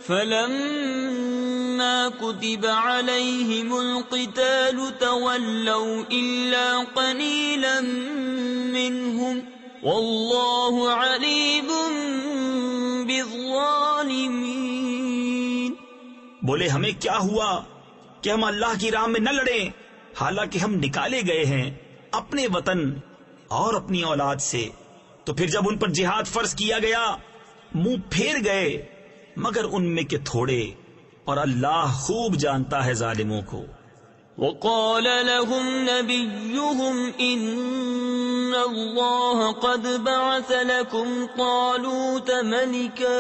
فلما كتب عليهم القتال تولوا إلا قليلا منهم والله عليم بالظالمين۔ بولے ہمیں کیا ہوا کہ ہم اللہ کی راہ میں نہ لڑیں، حالانکہ ہم نکالے گئے ہیں اپنے وطن اور اپنی اولاد سے، تو پھر جب ان پر جہاد فرض کیا گیا منہ پھیر گئے مگر ان میں کے تھوڑے، اور اللہ خوب جانتا ہے ظالموں کو۔ وقال لهم نبيهم إن الله قد بعث لكم طالوت ملكا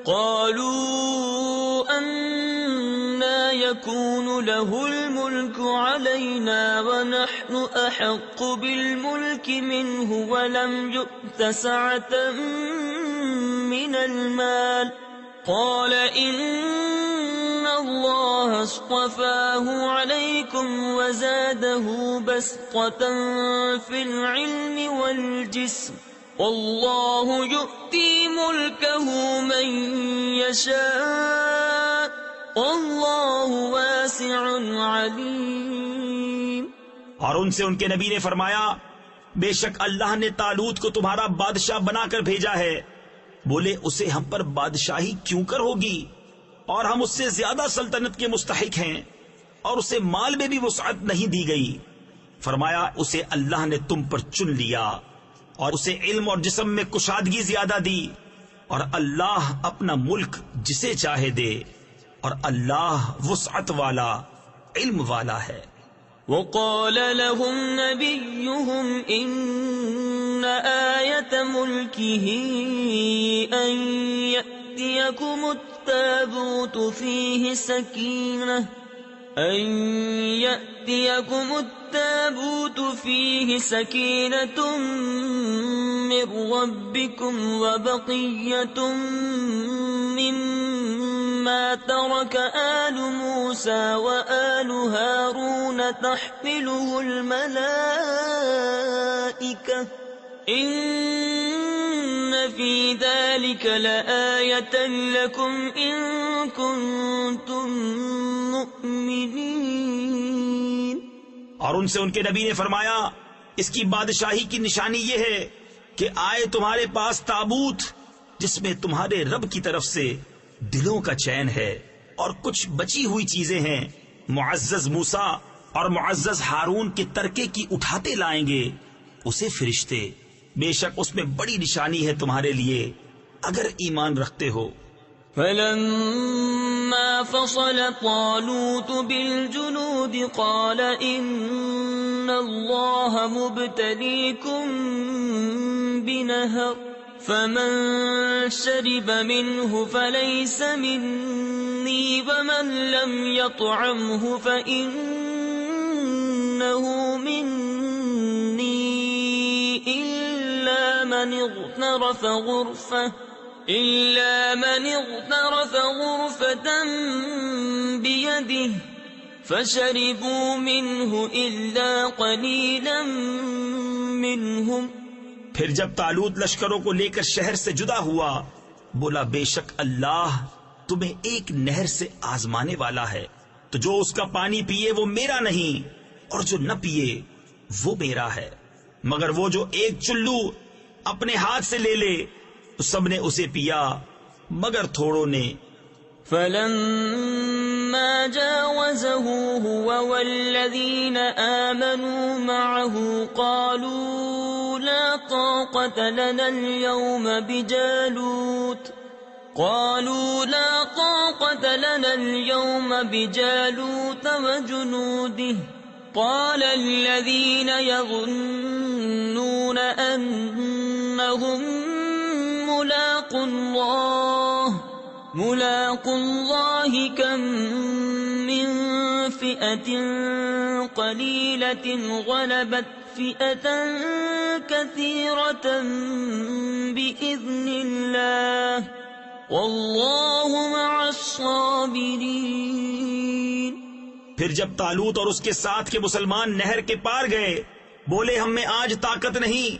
قالوا أنا يكون له الملك علينا ونحن أحق بالملك منه ولم يؤت سعة من المال قال إن الله اصطفاه عليكم وزاده بسطة في العلم والجسم والله يؤتي ملكه من يشاء والله واسع عليم۔ اور ان سے ان کے نبی نے فرمایا بے شک اللہ نے طالوت کو تمہارا بادشاہ بنا کر بھیجا ہے، بولے اسے ہم پر بادشاہی کیوں کر ہوگی اور ہم اس سے زیادہ سلطنت کے مستحق ہیں اور اسے مال میں بھی وسعت نہیں دی گئی. فرمایا اسے اللہ نے تم پر چن لیا اور اسے علم اور جسم میں کشادگی زیادہ دی اور اللہ اپنا ملک جسے چاہے دے اور اللہ وسعت والا علم والا ہے. وقال لهم نبيهم إن آية ملكه أن يأتيكم التابوت فيه سكينة من ربكم وبقية مما ترك آل موسى وآل هارون تحمله الملائكة إن في ذلك لآية لكم إن كنتم مؤمنين. اور ان سے ان کے نبی نے فرمایا اس کی بادشاہی کی نشانی یہ ہے کہ آئے تمہارے پاس تابوت جس میں تمہارے رب کی طرف سے دلوں کا چین ہے اور کچھ بچی ہوئی چیزیں ہیں. معزز موسیٰ اور معزز ہارون کے ترکے کی اٹھاتے لائیں گے اسے فرشتے. بے شک اس میں بڑی نشانی ہے تمہارے لیے اگر ایمان رکھتے ہو. فلما فصل طالوت بالجنود قال إن الله مبتليكم بنهر فمن شرب منه فليس مني ومن لم يطعمه فإنه مني إلا من اغترف غرفة بيده فشربوا منه إلا قليلا منهم. پھر جب طالوت لشکروں کو لے کر شہر سے جدا ہوا بولا بے شک اللہ تمہیں ایک نہر سے آزمانے والا ہے تو جو اس کا پانی پیے وہ میرا نہیں اور جو نہ پیے وہ میرا ہے مگر وہ جو ایک چلو اپنے ہاتھ سے لے لے تو سب نے اسے پیا مگر تھوڑوں نے. فلما جاوزه هو والذين آمنوا معه قالوا لا طاقة لنا اليوم بجالوت وجنوده قال الذين يظنون أنهم ملاقوا الله كم من فئة قليلة غلبت فئة كثيرة بإذن الله والله مع الصابرين. پھر جب طالوت اور اس کے ساتھ کے مسلمان نہر کے پار گئے بولے ہم میں آج طاقت نہیں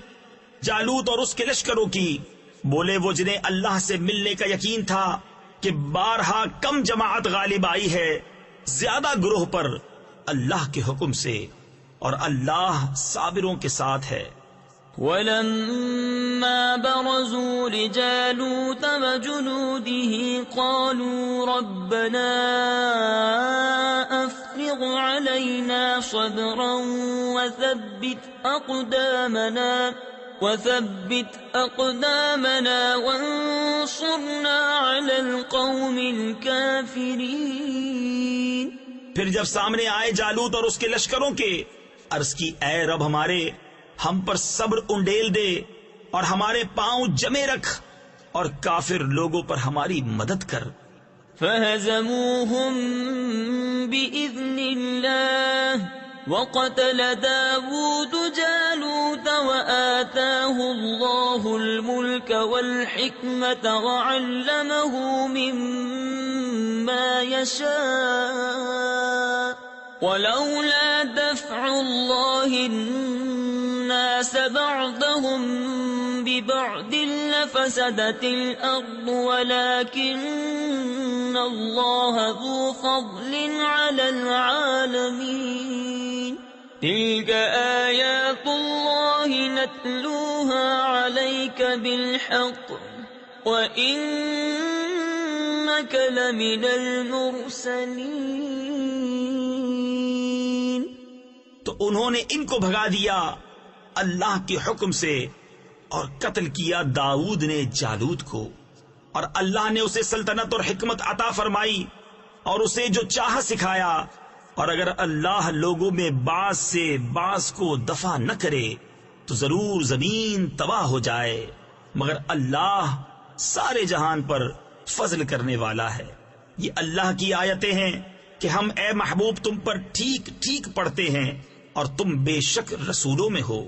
جالوت اور اس کے لشکروں کی. بولے وہ جنہیں اللہ سے ملنے کا یقین تھا کہ بارہا کم جماعت غالب آئی ہے زیادہ گروہ پر اللہ کے حکم سے اور اللہ صابروں کے ساتھ ہے. وَلَمَّا بَرَزُوا لِجَالُوتَ وَجُنُودِهِ قَالُوا رَبَّنَا أَفْرِغْ عَلَيْنَا صَبْرًا وثبت أقدامنا وانصرنا على القوم الكافرين. پھر جب سامنے آئے جالوت اور اس کے لشکروں کے عرض کی اے رب ہمارے ہم پر صبر انڈیل دے اور ہمارے پاؤں جمے رکھ اور کافر لوگوں پر ہماری مدد کر. فهزموهم بإذن الله وقتل داود جالوت وآتاه الله الملك والحكمة وعلمه مما يشاء ولولا دفع الله الناس بعضهم ببعض لفسدت الأرض ولكن الله ذو فضل على العالمين. تلك آيات الله نتلوها عليك بالحق وَإِنَّكَ لَمِنَ الْمُرْسَلِينَ۔ تو انہوں نے ان کو بھگا دیا اللہ کے حکم سے اور قتل کیا داؤد نے جالوت کو، اور اللہ نے اسے سلطنت اور حکمت عطا فرمائی اور اسے جو چاہا سکھایا، اور اگر اللہ لوگوں میں بعض سے بعض کو دفع نہ کرے تو ضرور زمین تباہ ہو جائے، مگر اللہ سارے جہان پر فضل کرنے والا ہے۔ یہ اللہ کی آیتیں ہیں کہ ہم اے محبوب تم پر ٹھیک ٹھیک پڑھتے ہیں اور تم بے شک رسولوں میں ہو۔